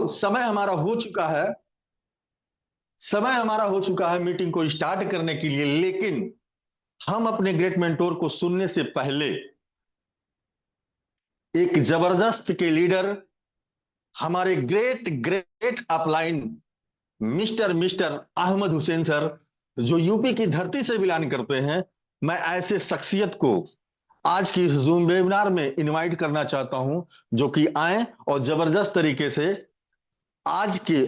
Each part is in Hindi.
समय हमारा हो चुका है। समय हमारा हो चुका है मीटिंग को स्टार्ट करने के लिए, लेकिन हम अपने ग्रेट मेंटोर को सुनने से पहले एक जबरदस्त के लीडर, हमारे great great upline mister mister Ahmad Hussain sir, जो यूपी की धरती से बिलोंग करते हैं, मैं ऐसे शख्सियत को आज की इस जूम वेबिनार में इनवाइट करना चाहता हूं, जो कि आए और जबरदस्त तरीके से आज के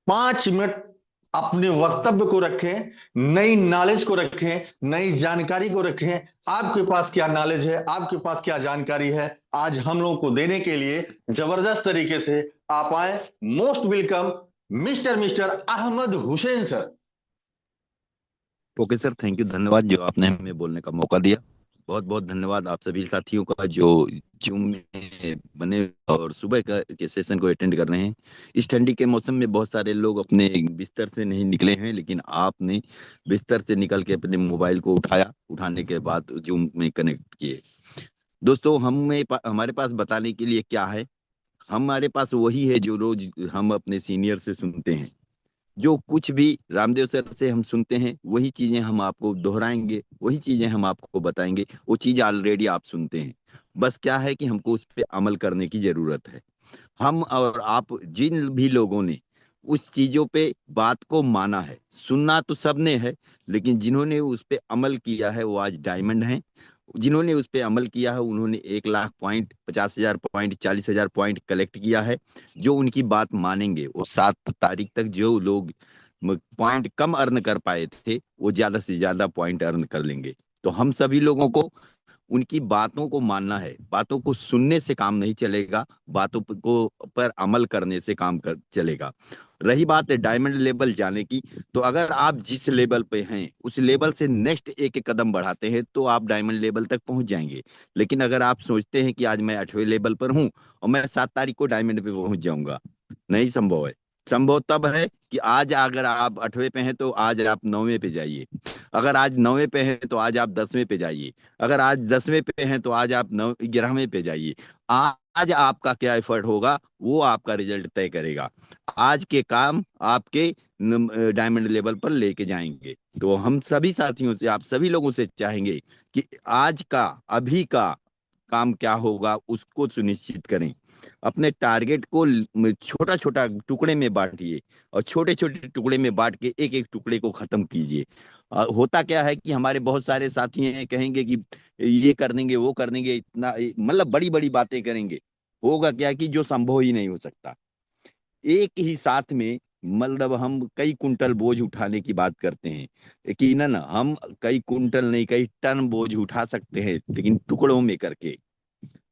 5 मिनट अपने वक्तव्य को रखें, नई नॉलेज को रखें, नई जानकारी को रखें। आपके पास क्या नॉलेज है, आपके पास क्या जानकारी है, आज हम लोगों को देने के लिए जबरदस्त तरीके से आप आए। Most welcome mister mister Ahmad Hussain sir. Okay sir, thank you, धन्यवाद जो आपने हमें बोलने का मौका दिया। बहुत बहुत धन्यवाद आप सभी साथियों का जो जूम में बने और सुबह के सेशन को अटेंड कर रहे हैं। इस ठंडी के मौसम में बहुत सारे लोग अपने बिस्तर से नहीं निकले हैं, लेकिन आपने बिस्तर से निकल के अपने मोबाइल को उठाया, उठाने के बाद जूम में कनेक्ट किए। दोस्तों, हमारे पास बताने के लिए क्या है? हमारे पास वही है जो रोज हम अपने सीनियर से सुनते हैं। जो कुछ भी रामदेव सर से हम सुनते हैं वही चीजें हम आपको दोहराएंगे, वही चीजें हम आपको बताएंगे। वो चीज ऑलरेडी आप सुनते हैं, बस क्या है कि हमको उस पर अमल करने की जरूरत है। हम और आप जिन भी लोगों ने उस चीजों पे बात को माना है, सुनना तो सबने है, लेकिन जिन्होंने उस पे अमल किया है वो आज डायमंड हैं। जिन्होंने उस पे अमल किया है उन्होंने 1 lakh point, 50,000 point, 40,000 point collect किया है। जो उनकी बात मानेंगे वो 7 तारीख तक जो लोग पॉइंट कम अर्न कर पाए थे वो ज्यादा से ज्यादा पॉइंट अर्न कर लेंगे। तो हम सभी लोगों को उनकी बातों को मानना है। बातों को सुनने से काम नहीं चलेगा, बातों को पर अमल करने से काम चलेगा। रही बात डायमंड लेवल जाने की, तो अगर आप जिस लेवल पे हैं उस लेवल से नेक्स्ट एक एक कदम बढ़ाते हैं तो आप डायमंड लेवल तक पहुंच जाएंगे। लेकिन अगर आप सोचते हैं कि आज मैं 8वें लेवल पर हूं और मैं 7 तारीख को डायमंड पे पहुंच जाऊंगा, नहीं संभव है। संभव तब है कि आज अगर आप 8वें पे हैं तो आज आप 9वें पे जाइए। अगर आज 9वें पे हैं तो आज आप 10वें पे जाइए। अगर आज 10वें पे हैं तो आज आप 11वें पे जाइए। आज आपका क्या एफर्ट होगा वो आपका रिजल्ट तय करेगा। आज के काम आपके डायमंड लेवल पर लेके जाएंगे। तो हम सभी साथियों से, आप सभी लोगों से चाहेंगे कि आज का, अभी का काम क्या होगा उसको सुनिश्चित करें। अपने टारगेट को छोटा छोटा टुकड़े में बांटिए और छोटे छोटे टुकड़े में बांट के एक एक टुकड़े को खत्म कीजिए। होता क्या है कि हमारे बहुत सारे साथी हैं, कहेंगे कि ये कर देंगे, वो कर देंगे, इतना मतलब बड़ी बड़ी बातें करेंगे। होगा क्या कि जो संभव ही नहीं हो सकता। एक ही साथ में मतलब हम कई कुंटल बोझ उठाने की बात करते हैं, यकीनन हम कई कुंटल नहीं, कई टन बोझ उठा सकते हैं, लेकिन टुकड़ों में करके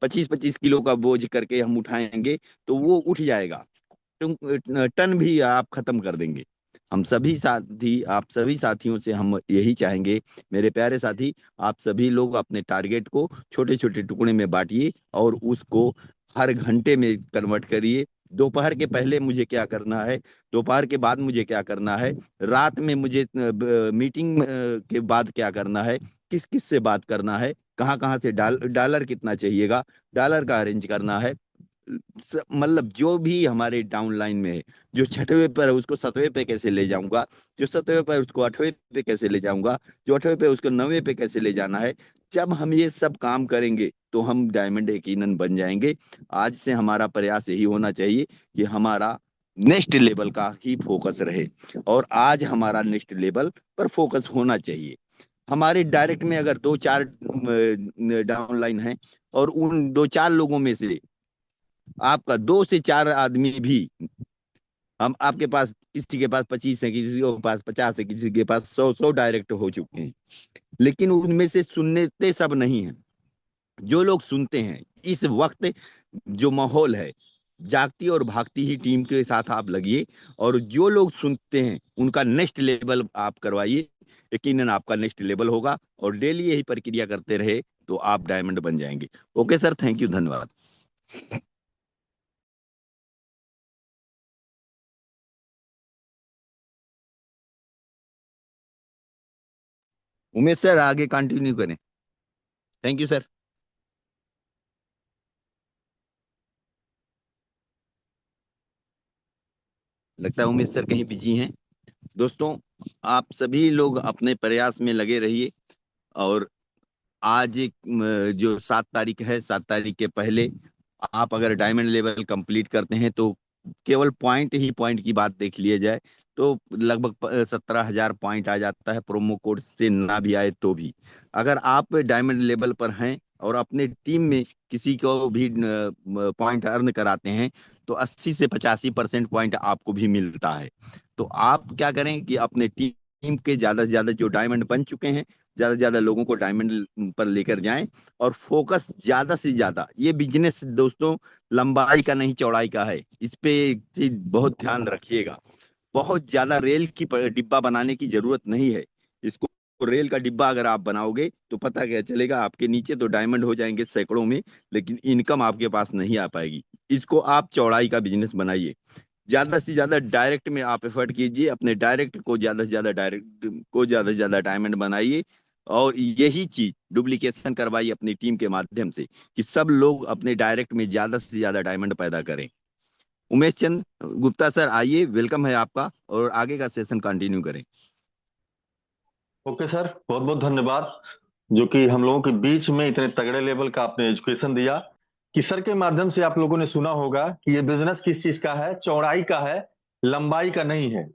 25-25 किलो का बोझ करके हम उठाएंगे तो वो उठ जाएगा। टन भी आप खत्म कर देंगे। हम सभी साथी, आप सभी साथियों से हम यही चाहेंगे, मेरे प्यारे साथी, आप सभी लोग अपने टारगेट को छोटे छोटे टुकड़े में बांटिए और उसको हर घंटे में कन्वर्ट करिए। दोपहर के पहले मुझे क्या करना है, दोपहर के बाद मुझे क्या करना है, रात में मुझे मीटिंग के बाद क्या करना है, किस किस से बात करना है, कहाँ कहाँ से डॉलर कितना चाहिएगा, डॉलर का अरेंज करना है। मतलब जो भी हमारे डाउन लाइन में है, जो 6वें पर है उसको 7वें पे कैसे ले जाऊंगा, जो 7वें पर उसको 8वें पे कैसे ले जाऊंगा, जो 8वें पे उसको 9वें पे कैसे ले जाना है। जब हम ये सब काम करेंगे तो हम डायमंड यकीनन बन जाएंगे। आज से हमारा प्रयास यही होना चाहिए कि हमारा नेक्स्ट लेवल का ही फोकस रहे, और आज हमारा नेक्स्ट लेवल पर फोकस होना चाहिए। हमारे डायरेक्ट में अगर 2-4 डाउन लाइन है और उन 2-4 लोगों में से आपका 2 से 4 आदमी भी, हम आपके पास, किसी के पास 25 है, किसी के पास 50 है, किसी के पास 100 डायरेक्ट हो चुके हैं, लेकिन उनमें से सुनते सब नहीं है। जो लोग सुनते हैं इस वक्त, जो माहौल है, जागती और भागती ही टीम के साथ आप लगिए और जो लोग सुनते हैं उनका नेक्स्ट लेवल आप करवाइए। यकीनन आपका नेक्स्ट लेवल होगा और डेली यही प्रक्रिया करते रहे तो आप डायमंड बन जाएंगे। ओके सर, थैंक यू, धन्यवाद। उमेश सर आगे कंटिन्यू करें। Thank you sir. लगता है उमेश सर कहीं बिजी हैं। दोस्तों, आप सभी लोग अपने प्रयास में लगे रहिए। और आज जो 7 तारीख है, 7 तारीख के पहले आप अगर डायमंड लेवल कंप्लीट करते हैं तो केवल पॉइंट की बात देख लिया जाए तो लगभग 17,000 पॉइंट आ जाता है, प्रोमो कोड से ना भी आए तो भी। अगर आप डायमंड लेवल पर हैं और अपने टीम में किसी को भी पॉइंट अर्न कराते हैं तो 80 से 85% पॉइंट आपको भी मिलता है। तो आप क्या करें कि अपने टीम के ज्यादा से ज्यादा जो डायमंड बन चुके हैं, ज्यादा से ज्यादा लोगों को डायमंड पर लेकर जाएं। और फोकस ज्यादा से ज्यादा, ये बिजनेस दोस्तों लंबाई का नहीं चौड़ाई का है, इस पे एक चीज बहुत ध्यान रखिएगा। बहुत ज्यादा रेल की डिब्बा बनाने की जरूरत नहीं है। इसको रेल का डिब्बा अगर आप बनाओगे तो पता क्या चलेगा, आपके नीचे तो डायमंड हो जाएंगे सैकड़ों में, लेकिन इनकम आपके पास नहीं आ पाएगी। इसको आप चौड़ाई का बिजनेस बनाइए। ज्यादा से ज्यादा डायरेक्ट में आप एफर्ट कीजिए, अपने डायरेक्ट को ज्यादा से ज्यादा डायमंड बनाइए। और यही चीज डुप्लीकेशन करवाइए अपनी टीम के माध्यम से कि सब लोग अपने डायरेक्ट में ज्यादा से ज्यादा डायमंड पैदा करें। उमेश चंद गुप्ता सर, आइए, वेलकम है आपका, और आगे का सेशन कंटिन्यू करें। ओके सर, बहुत बहुत धन्यवाद जो कि हम लोगों के बीच में इतने तगड़े लेवल का आपने एजुकेशन दिया कि सर के माध्यम से आप लोगों ने सुना होगा कि ये बिजनेस किस चीज का है, चौड़ाई का है, लंबाई का नहीं है।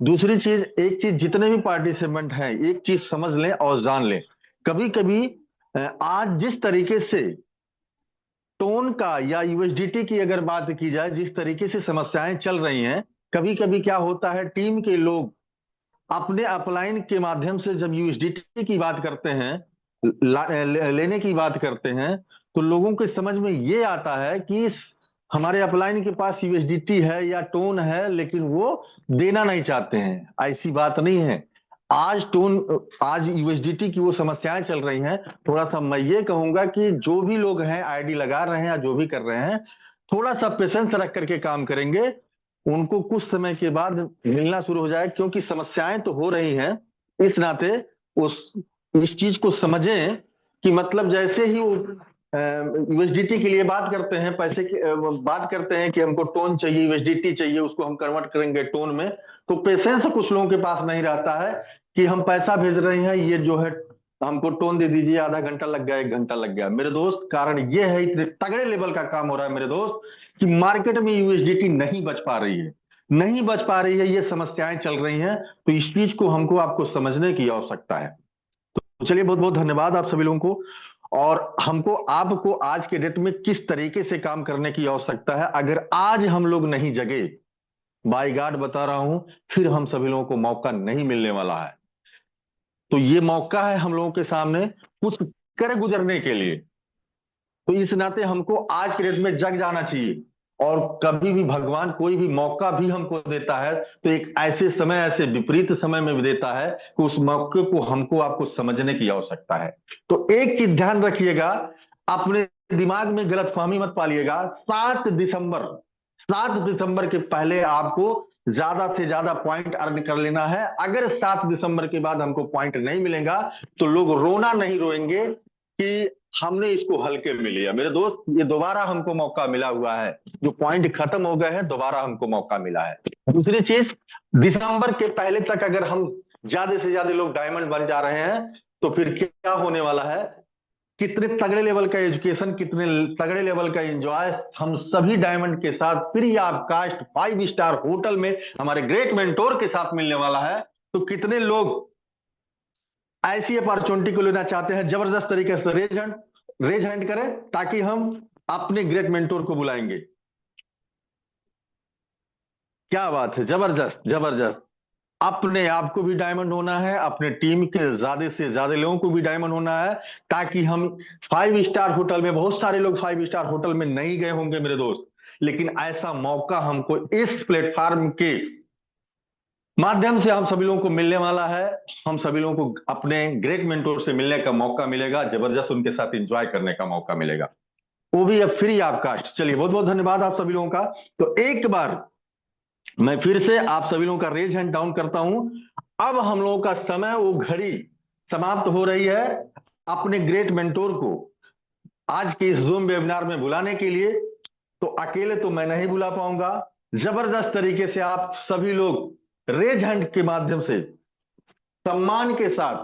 दूसरी चीज, एक चीज, जितने भी पार्टिसिपेंट हैं एक चीज समझ लें और जान लें। कभी कभी आज जिस तरीके से टोन का या यूएसडीटी की अगर बात की जाए, जिस तरीके से समस्याएं चल रही हैं, कभी कभी क्या होता है, टीम के लोग अपने अपलाइन के माध्यम से जब यूएसडीटी की बात करते हैं, लेने की बात करते हैं, तो लोगों के समझ में ये आता है कि हमारे अपलाइन के पास यूएसडीटी है या टोन है, लेकिन वो देना नहीं चाहते हैं। ऐसी बात नहीं है। आज यूएसडीटी की वो समस्याएं चल रही हैं। थोड़ा सा मैं ये कहूंगा कि जो भी लोग हैं आईडी लगा रहे हैं या जो भी कर रहे हैं, थोड़ा सा पेशेंस रख करके काम करेंगे, उनको कुछ समय के बाद मिलना शुरू हो जाए, क्योंकि समस्याएं तो हो रही हैं। इस नाते उस इस चीज को समझें कि मतलब जैसे ही वो यूएसडीटी के लिए बात करते हैं, पैसे की बात करते हैं कि हमको टोन चाहिए, यूएसडीटी चाहिए, उसको हम कन्वर्ट करेंगे टोन में, तो पेशेंस कुछ लोगों के पास नहीं रहता है कि हम पैसा भेज रहे हैं, ये जो है हमको टोन दे दीजिए, आधा घंटा लग गया, 1 घंटा लग गया। मेरे दोस्त, कारण ये है, इतने तगड़े लेवल का काम हो रहा है मेरे दोस्त, कि मार्केट में यूएसडीटी नहीं बच पा रही है, नहीं बच पा रही है, ये समस्याएं चल रही हैं। तो इस चीज को हमको आपको समझने की आवश्यकता है। तो चलिए, बहुत बहुत धन्यवाद आप सभी लोगों को। और हमको आपको आज के डेट में किस तरीके से काम करने की आवश्यकता है, अगर आज हम लोग नहीं जगे, बाय गॉड बता रहा हूं, फिर हम सभी लोगों को मौका नहीं मिलने वाला है। तो ये मौका है हम लोगों के सामने कुछ कर गुजरने के लिए। तो इस नाते हमको आज के डेट में जग जाना चाहिए। और कभी भी भगवान कोई भी मौका भी हमको देता है तो एक ऐसे समय, ऐसे विपरीत समय में भी देता है कि उस मौके को हमको आपको समझने की आवश्यकता है। तो एक चीज ध्यान रखिएगा, अपने दिमाग में गलतफहमी मत पालिएगा। 7 दिसंबर के पहले आपको ज्यादा से ज्यादा पॉइंट अर्न कर लेना है। अगर 7 दिसंबर के बाद हमको पॉइंट नहीं मिलेगा तो लोग रोना नहीं रोएंगे कि हमने इसको हल्के में लिया। मेरे दोस्त, ये दोबारा हमको मौका मिला हुआ है, जो पॉइंट खत्म हो गए हैं दोबारा हमको मौका मिला है। दूसरी चीज, दिसंबर के पहले तक अगर हम ज्यादा से ज्यादा लोग डायमंड बन जा रहे हैं तो फिर क्या होने वाला है, कितने तगड़े लेवल का एजुकेशन, कितने तगड़े लेवल का एंजॉय हम सभी डायमंड के साथ free of cost 5 star hotel में हमारे ग्रेट मेंटोर के साथ मिलने वाला है। तो कितने लोग ऐसी अपॉर्चुनिटी को लेना चाहते हैं, जबरदस्त तरीके से रेज हैंड करें, ताकि हम अपने ग्रेट मेंटोर को बुलाएंगे। क्या बात है, जबरदस्त जबरदस्त। अपने आप को भी डायमंड होना है, अपने टीम के ज्यादा से ज्यादा लोगों को भी डायमंड होना है, ताकि हम 5 स्टार होटल में, बहुत सारे लोग 5 स्टार होटल में नहीं गए होंगे मेरे दोस्त, लेकिन ऐसा मौका हमको इस प्लेटफॉर्म के माध्यम से हम सभी लोगों को मिलने वाला है। हम सभी लोगों को अपने ग्रेट मेंटोर से मिलने का मौका मिलेगा, जबरदस्त उनके साथ एंजॉय करने का मौका मिलेगा, वो भी अब फ्री ऑफ कास्ट। चलिए, बहुत बहुत धन्यवाद आप सभी लोगों का। तो एक बार मैं फिर से आप सभी लोगों का रेज हैंड डाउन करता हूं। अब हम लोगों का समय, वो घड़ी समाप्त हो रही है अपने ग्रेट मेंटोर को आज के इस जूम वेबिनार में बुलाने के लिए। तो अकेले तो मैं नहीं बुला पाऊंगा, जबरदस्त तरीके से आप सभी लोग रेज हैंड के माध्यम से सम्मान के साथ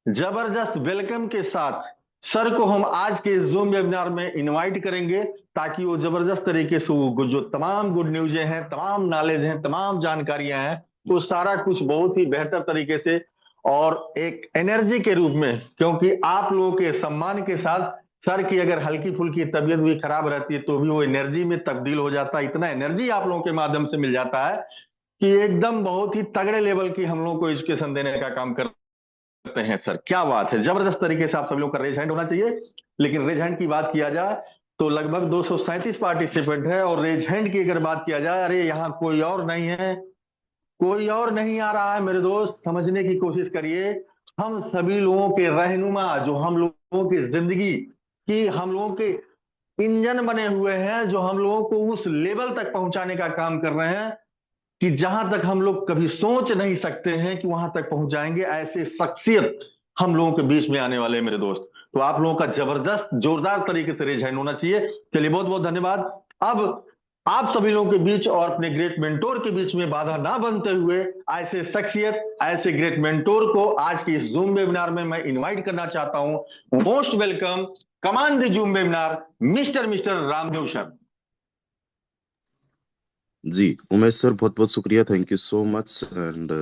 जबरदस्त वेलकम के साथ सर को हम आज के जूम वेबिनार में इनवाइट करेंगे, ताकि वो जबरदस्त तरीके से वो जो तमाम गुड न्यूज़ें हैं, तमाम नॉलेज हैं, तमाम जानकारियां हैं, तो सारा कुछ बहुत ही बेहतर तरीके से और एक एनर्जी के रूप में, क्योंकि आप लोगों के सम्मान के साथ सर की अगर हल्की फुल्की तबीयत भी खराब रहती है तो भी वो एनर्जी में तब्दील हो जाता है। इतना एनर्जी आप लोगों के माध्यम से मिल जाता है कि एकदम बहुत ही तगड़े लेवल की हम लोगों को एजुकेशन देने का काम करते हैं। सर क्या बात है, जबरदस्त तरीके से आप सभी लोग का रेज हैंड होना चाहिए। लेकिन रेज हैंड की बात किया जाए तो लगभग 237 पार्टिसिपेंट है, और रेज हैंड की अगर बात किया जाए, अरे यहाँ कोई और नहीं है, कोई और नहीं आ रहा है मेरे दोस्त, समझने की कोशिश करिए। हम सभी लोगों के रहनुमा, जो हम लोगों की जिंदगी की, हम लोगों के इंजन बने हुए हैं, जो हम लोगों को उस लेवल तक पहुंचाने का काम कर रहे हैं कि जहां तक हम लोग कभी सोच नहीं सकते हैं कि वहां तक पहुंच जाएंगे, ऐसे शख्सियत हम लोगों के बीच में आने वाले हैं मेरे दोस्त। तो आप लोगों का जबरदस्त जोरदार तरीके से रेज हैंड होना चाहिए। चलिए बहुत बहुत धन्यवाद। अब आप सभी लोगों के बीच और अपने ग्रेट मेंटोर के बीच में बाधा ना बनते हुए ऐसे शख्सियत, ऐसे ग्रेट मेंटोर को आज की इस जूम वेबिनार में मैं इनवाइट करना चाहता हूं। Most welcome, command the Zoom webinar, mister Ramdev sir. जी उमेश सर, बहुत बहुत शुक्रिया, thank you so much. And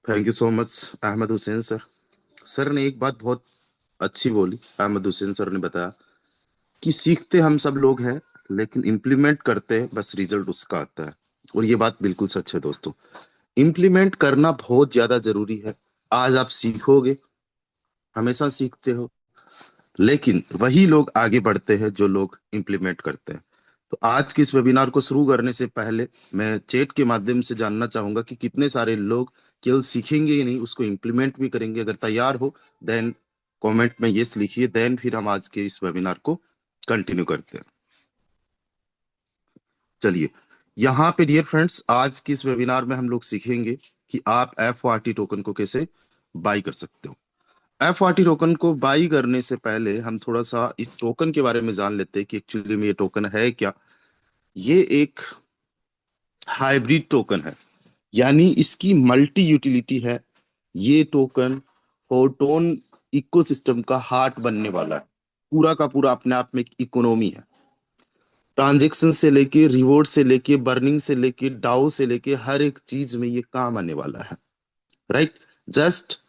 thank you so much Ahmad Hussain sir. Sir ने एक बात बहुत अच्छी बोली, अहमद हुसैन सर ने बताया कि सीखते हम सब लोग हैं, लेकिन इम्प्लीमेंट करते हैं बस रिजल्ट उसका आता है। और ये बात बिल्कुल सच है दोस्तों, इम्प्लीमेंट करना बहुत ज्यादा जरूरी है। आज आप सीखोगे, हमेशा सीखते हो, लेकिन वही लोग आगे बढ़ते हैं जो लोग इम्प्लीमेंट करते हैं। तो आज के इस वेबिनार को शुरू करने से पहले मैं चैट के माध्यम से जानना चाहूंगा कि कितने सारे लोग केवल सीखेंगे ही नहीं, उसको इम्प्लीमेंट भी करेंगे। अगर तैयार हो देन कमेंट में यस लिखिए, देन फिर हम आज के इस वेबिनार को कंटिन्यू करते हैं। चलिए, यहाँ पे डियर फ्रेंड्स, आज की इस वेबिनार में हम लोग सीखेंगे कि आप FRT टोकन को कैसे बाई कर सकते हो। FRT टोकन को बाई करने से पहले हम थोड़ा सा इस टोकन के बारे में जान लेते हैं कि एक्चुअली में ये टोकन है क्या। ये एक हाइब्रिड टोकन है, यानी इसकी मल्टी यूटिलिटी है। ये टोकन फोटोन इकोसिस्टम का हार्ट बनने वाला है। पूरा का पूरा अपने आप में एक इकोनॉमी है। ट्रांजेक्शन से लेके, रिवॉर्ड से लेके, बर्निंग से लेके, डाउ से लेके, हर एक चीज में ये काम आने वाला है। राइट, जस्ट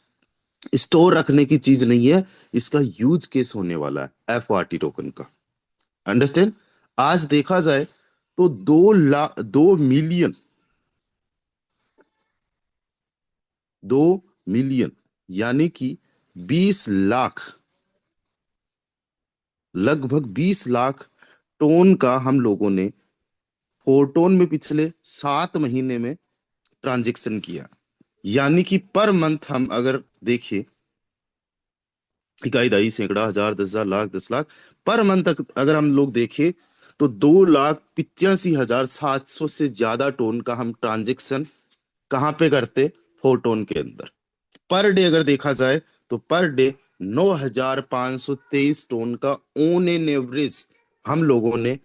स्टोर रखने की चीज नहीं है, इसका यूज केस होने वाला है FRT टोकन का। अंडरस्टैंड। आज देखा जाए तो 2 मिलियन यानी कि 20 लाख, लगभग 20 लाख टोन का हम लोगों ने फोटोन में पिछले 7 महीने में ट्रांजेक्शन किया। यानी कि पर मंथ हम अगर देखिए, इकाई, दहाई, सैकड़ा, हजार, 10,000, लाख, 10 लाख पर मंथ अगर हम लोग देखें तो 2,85,700 से ज्यादा टोन का हम ट्रांजेक्शन कहाँ पे करते? फोटोन के अंदर। पर डे अगर देखा जाए तो पर डे 9,523 टोन का ऑन एन एवरेज हम लोगों ने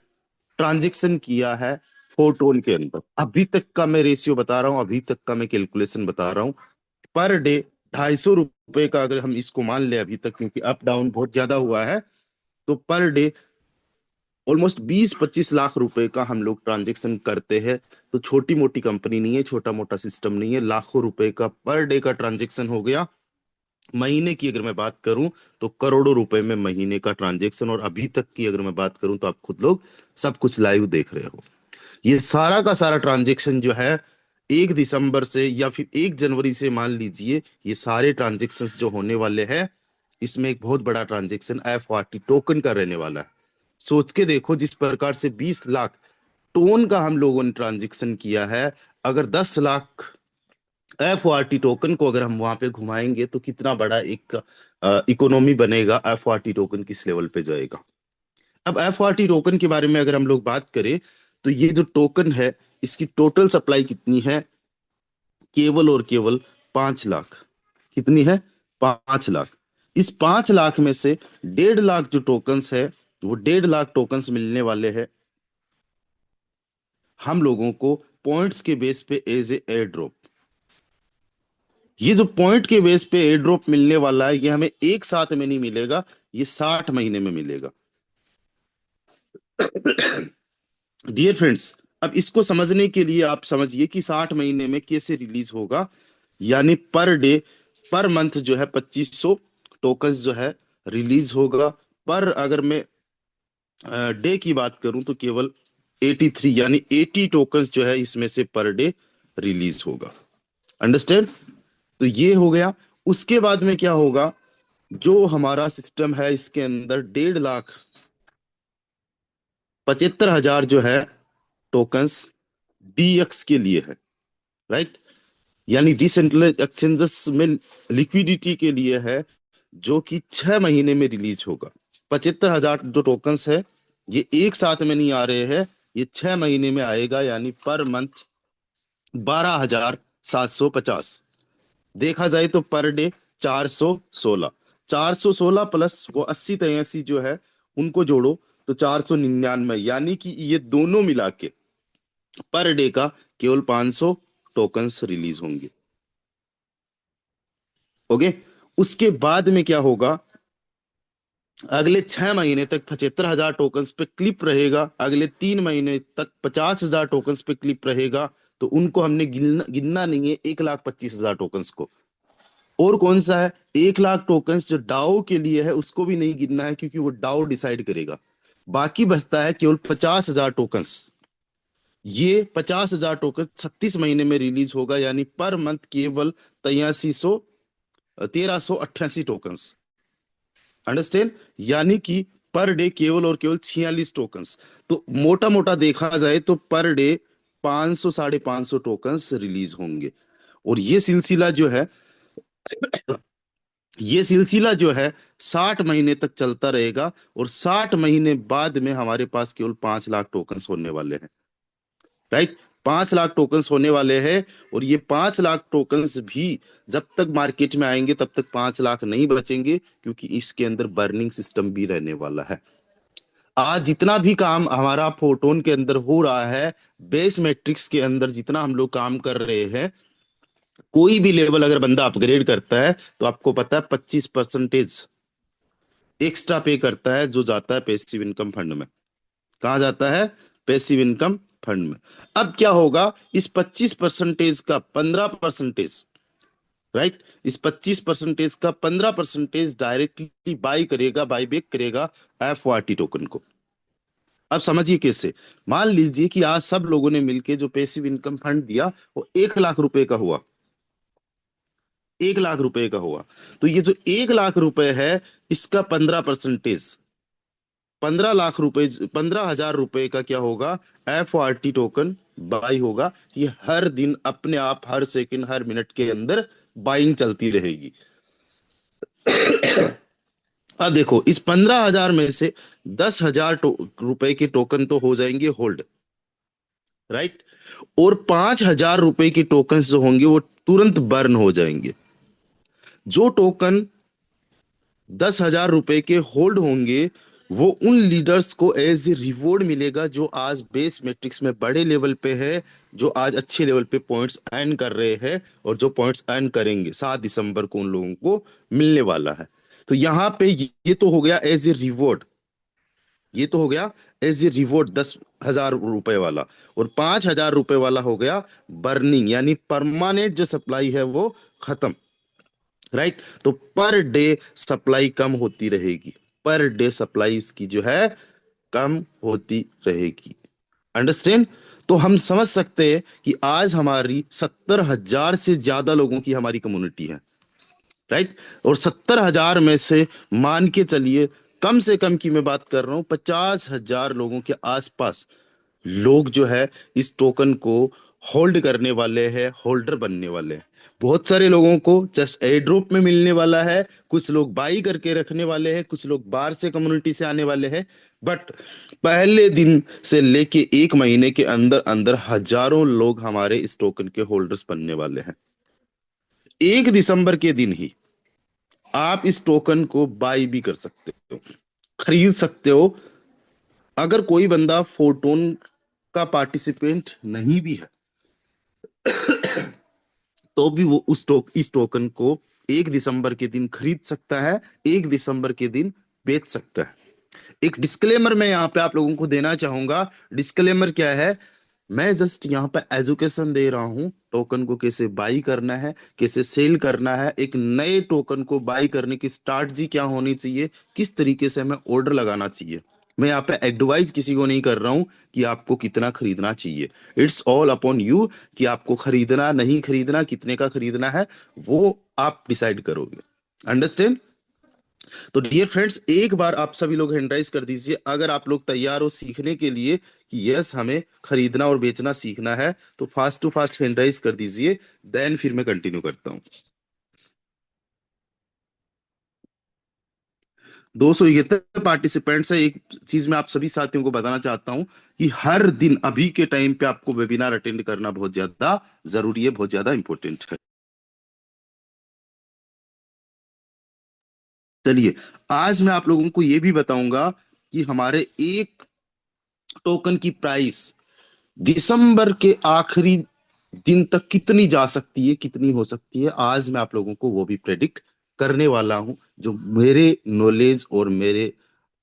ट्रांजेक्शन किया है फोटोन के अंदर। अभी तक का मैं रेशियो बता रहा हूं, अभी तक का मैं कैलकुलेशन बता रहा हूं। पर डे 250 रुपए का अगर हम इसको मान ले अभी तक, क्योंकि अप डाउन बहुत ज्यादा हुआ है, तो पर डे ऑलमोस्ट 20-25 लाख रुपए का हम लोग ट्रांजेक्शन करते हैं। तो छोटी मोटी कंपनी नहीं है, छोटा मोटा सिस्टम नहीं है, लाखों रुपए का पर डे का ट्रांजेक्शन हो गया। महीने की अगर मैं बात करूं तो करोड़ों रुपए में महीने का ट्रांजेक्शन। और अभी तक की अगर मैं बात करूं तो आप खुद लोग सब कुछ लाइव देख रहे हो। ये सारा का सारा ट्रांजेक्शन जो है 1 दिसंबर से या फिर 1 जनवरी से मान लीजिए, ये सारे ट्रांजेक्शन जो होने वाले हैं, इसमें एक बहुत बड़ा ट्रांजेक्शन FRT टोकन का रहने वाला है। सोच के देखो, जिस प्रकार से 20 लाख टोन का हम लोगों ने ट्रांजेक्शन किया है, अगर 10 लाख FRT टोकन को अगर हम वहां पे घुमाएंगे तो कितना बड़ा एक इकोनॉमी बनेगा, FRT टोकन किस लेवल पे जाएगा। अब FRT टोकन के बारे में अगर हम लोग बात करें तो ये जो टोकन है, इसकी टोटल सप्लाई कितनी है? केवल और केवल 5 लाख। कितनी है? 5 लाख। इस 5 लाख में से 1.5 लाख जो टोकन्स है, वो 1.5 लाख टोकन्स मिलने वाले हैं हम लोगों को पॉइंट्स के बेस पे एज ए एयर ड्रॉप, ये जो पॉइंट के बेस पे एयर ड्रॉप मिलने वाला है, ये हमें एक साथ में नहीं मिलेगा, ये 60 महीने में मिलेगा। डियर फ्रेंड्स, अब इसको समझने के लिए आप समझिए कि 60 महीने में कैसे रिलीज होगा। यानी पर डे, पर मंथ जो है 2500 टोकन्स जो है रिलीज होगा। पर अगर मैं डे की बात करूं तो केवल 83 यानी 80 टोकन्स जो है इसमें से पर डे रिलीज होगा। अंडरस्टैंड? तो ये हो गया। उसके बाद में क्या होगा, जो हमारा सिस्टम है इसके अंदर 1,75,000 जो है टोकन्स डीएक्स के लिए है, राइट? यानी डिसेंट्रलाइज एक्सचेंजेस में लिक्विडिटी के लिए है, जो कि 6 महीने में रिलीज होगा। 75,000 जो टोकन्स है ये एक साथ में नहीं आ रहे हैं, ये 6 महीने में आएगा, यानी पर मंथ 12,750। देखा जाए तो पर डे 416, 416 प्लस वो 80 83 जो है उनको जोड़ो तो 499, यानी कि ये दोनों मिला के पर डे का केवल 500 टोकन्स रिलीज होंगे। ओके, उसके बाद में क्या होगा, अगले 6 महीने तक 75,000 टोकन्स पे क्लिप रहेगा, अगले 3 महीने तक 50,000 टोकन्स पे क्लिप रहेगा। तो उनको हमने गिनना गिनना नहीं है, 1,25,000 टोकन्स को। और कौन सा है, 1,00,000 टोकन्स जो डाओ के लिए है उसको भी नहीं गिनना है, क्योंकि वो डाओ डिसाइड करेगा। बाकी बचता है केवल 50,000 टोकन्स। ये 50,000 टोकन 36 महीने में रिलीज होगा, यानी पर मंथ केवल 1388 टोकन्स। अंडरस्टैंड? यानी कि पर डे केवल और केवल 46 टोकन्स। तो मोटा मोटा देखा जाए तो पर डे 500 550 टोकन्स रिलीज होंगे। और ये सिलसिला जो है 60 महीने तक चलता रहेगा, और 60 महीने बाद में हमारे पास केवल 5 लाख टोकन्स होने वाले हैं, राइट? 5 लाख टोकन्स होने वाले हैं। और ये 5 लाख टोकन्स भी जब तक मार्केट में आएंगे तब तक 5 लाख नहीं बचेंगे, क्योंकि इसके अंदर बर्निंग सिस्टम भी रहने वाला है। आज जितना भी काम हमारा फोटोन के अंदर हो रहा है, बेस मैट्रिक्स के अंदर जितना हम लोग काम कर रहे हैं, कोई भी लेवल अगर बंदा अपग्रेड करता है तो आपको पता है 25% एक्स्ट्रा पे करता है, जो जाता है पैसिव इनकम फंड में। कहाँ जाता है? पैसिव इनकम फंड में। अब क्या होगा, इस 25% का 15%, राइट, इस 25% का 15% डायरेक्टली बाई करेगा, बाई बैक करेगा FYT टोकन को। अब समझिए कैसे। मान लीजिए कि आज सब लोगों ने मिलके जो पैसिव इनकम फंड दिया वो 1 लाख रुपए का हुआ, 1 लाख रुपए का हुआ। तो ये जो 1 लाख रुपए है इसका 15%, 15 लाख रुपए, 15,000 रुपए का क्या होगा, FRT टोकन बाई होगा। ये हर दिन अपने आप हर सेकंड हर मिनट के अंदर बाइंग चलती रहेगी। अब देखो, इस 15,000 में से 10,000 रुपए के टोकन तो हो जाएंगे होल्ड, राइट? और 5,000 रुपए के टोकन जो होंगे वो तुरंत बर्न हो जाएंगे। जो टोकन 10,000 रुपए के होल्ड होंगे वो उन लीडर्स को एज ए रिवॉर्ड मिलेगा, जो आज बेस मैट्रिक्स में बड़े लेवल पे है, जो आज अच्छे लेवल पे पॉइंट्स अर्न कर रहे हैं, और जो पॉइंट्स अर्न करेंगे 7 दिसंबर को उन लोगों को मिलने वाला है। तो यहाँ पे ये तो हो गया एज ए रिवॉर्ड, ये तो हो गया एज ए रिवॉर्ड 10,000 रुपए वाला। और 5,000 रुपए वाला हो गया बर्निंग, यानी परमानेंट जो सप्लाई है वो खत्म, राइट? तो पर डे सप्लाई कम होती रहेगी, पर डे सप्लाई इसकी जो है कम होती रहेगी। अंडरस्टैंड? तो हम समझ सकते हैं कि आज हमारी 70,000 से ज्यादा लोगों की हमारी कम्युनिटी है, राइट? और 70,000 में से मान के चलिए, कम से कम की मैं बात कर रहा हूं, 50,000 लोगों के आसपास लोग जो है इस टोकन को होल्ड करने वाले हैं, होल्डर बनने वाले हैं। बहुत सारे लोगों को जस्ट एयर ड्रॉप में मिलने वाला है, कुछ लोग बाई करके रखने वाले हैं, कुछ लोग बाहर से कम्युनिटी से आने वाले हैं। बट पहले दिन से लेके 1 महीने के अंदर अंदर हजारों लोग हमारे इस टोकन के होल्डर्स बनने वाले हैं। 1 दिसंबर के दिन ही आप इस टोकन को बाई भी कर सकते हो, खरीद सकते हो। अगर कोई बंदा फोटोन का पार्टिसिपेंट नहीं भी है तो भी वो इस टोकन को 1 दिसंबर के दिन खरीद सकता है, 1 दिसंबर के दिन बेच सकता है। एक डिस्क्लेमर मैं यहाँ पे आप लोगों को देना चाहूंगा। डिस्क्लेमर क्या है? मैं जस्ट यहाँ पे एजुकेशन दे रहा हूँ, टोकन को कैसे बाई करना है, कैसे सेल करना है, एक नए टोकन को बाई करने की स्ट्रैटेजी क्या होनी चाहिए, किस तरीके से हमें ऑर्डर लगाना चाहिए। मैं यहाँ पे एडवाइस किसी को नहीं कर रहा हूँ कि आपको कितना खरीदना चाहिए। इट्स ऑल अपॉन यू कि आपको खरीदना नहीं खरीदना, कितने का खरीदना है, वो आप डिसाइड करोगे। अंडरस्टैंड? तो डियर फ्रेंड्स, एक बार आप सभी लोग हैंड राइज कर दीजिए अगर आप लोग तैयार हो सीखने के लिए कि यस हमें खरीदना और बेचना सीखना है, तो fast to fast hand raise कर दीजिए, देन फिर मैं कंटिन्यू करता हूं। 271 पार्टिसिपेंट्स है। एक चीज मैं आप सभी साथियों को बताना चाहता हूं कि हर दिन अभी के टाइम पे आपको वेबिनार अटेंड करना बहुत ज्यादा जरूरी है, बहुत ज्यादा इंपॉर्टेंट है। चलिए, आज मैं आप लोगों को यह भी बताऊंगा कि हमारे एक टोकन की प्राइस दिसंबर के आखिरी दिन तक कितनी जा सकती है, कितनी हो सकती है, आज मैं आप लोगों को वो भी प्रेडिक्ट करने वाला हूं, जो मेरे नॉलेज और मेरे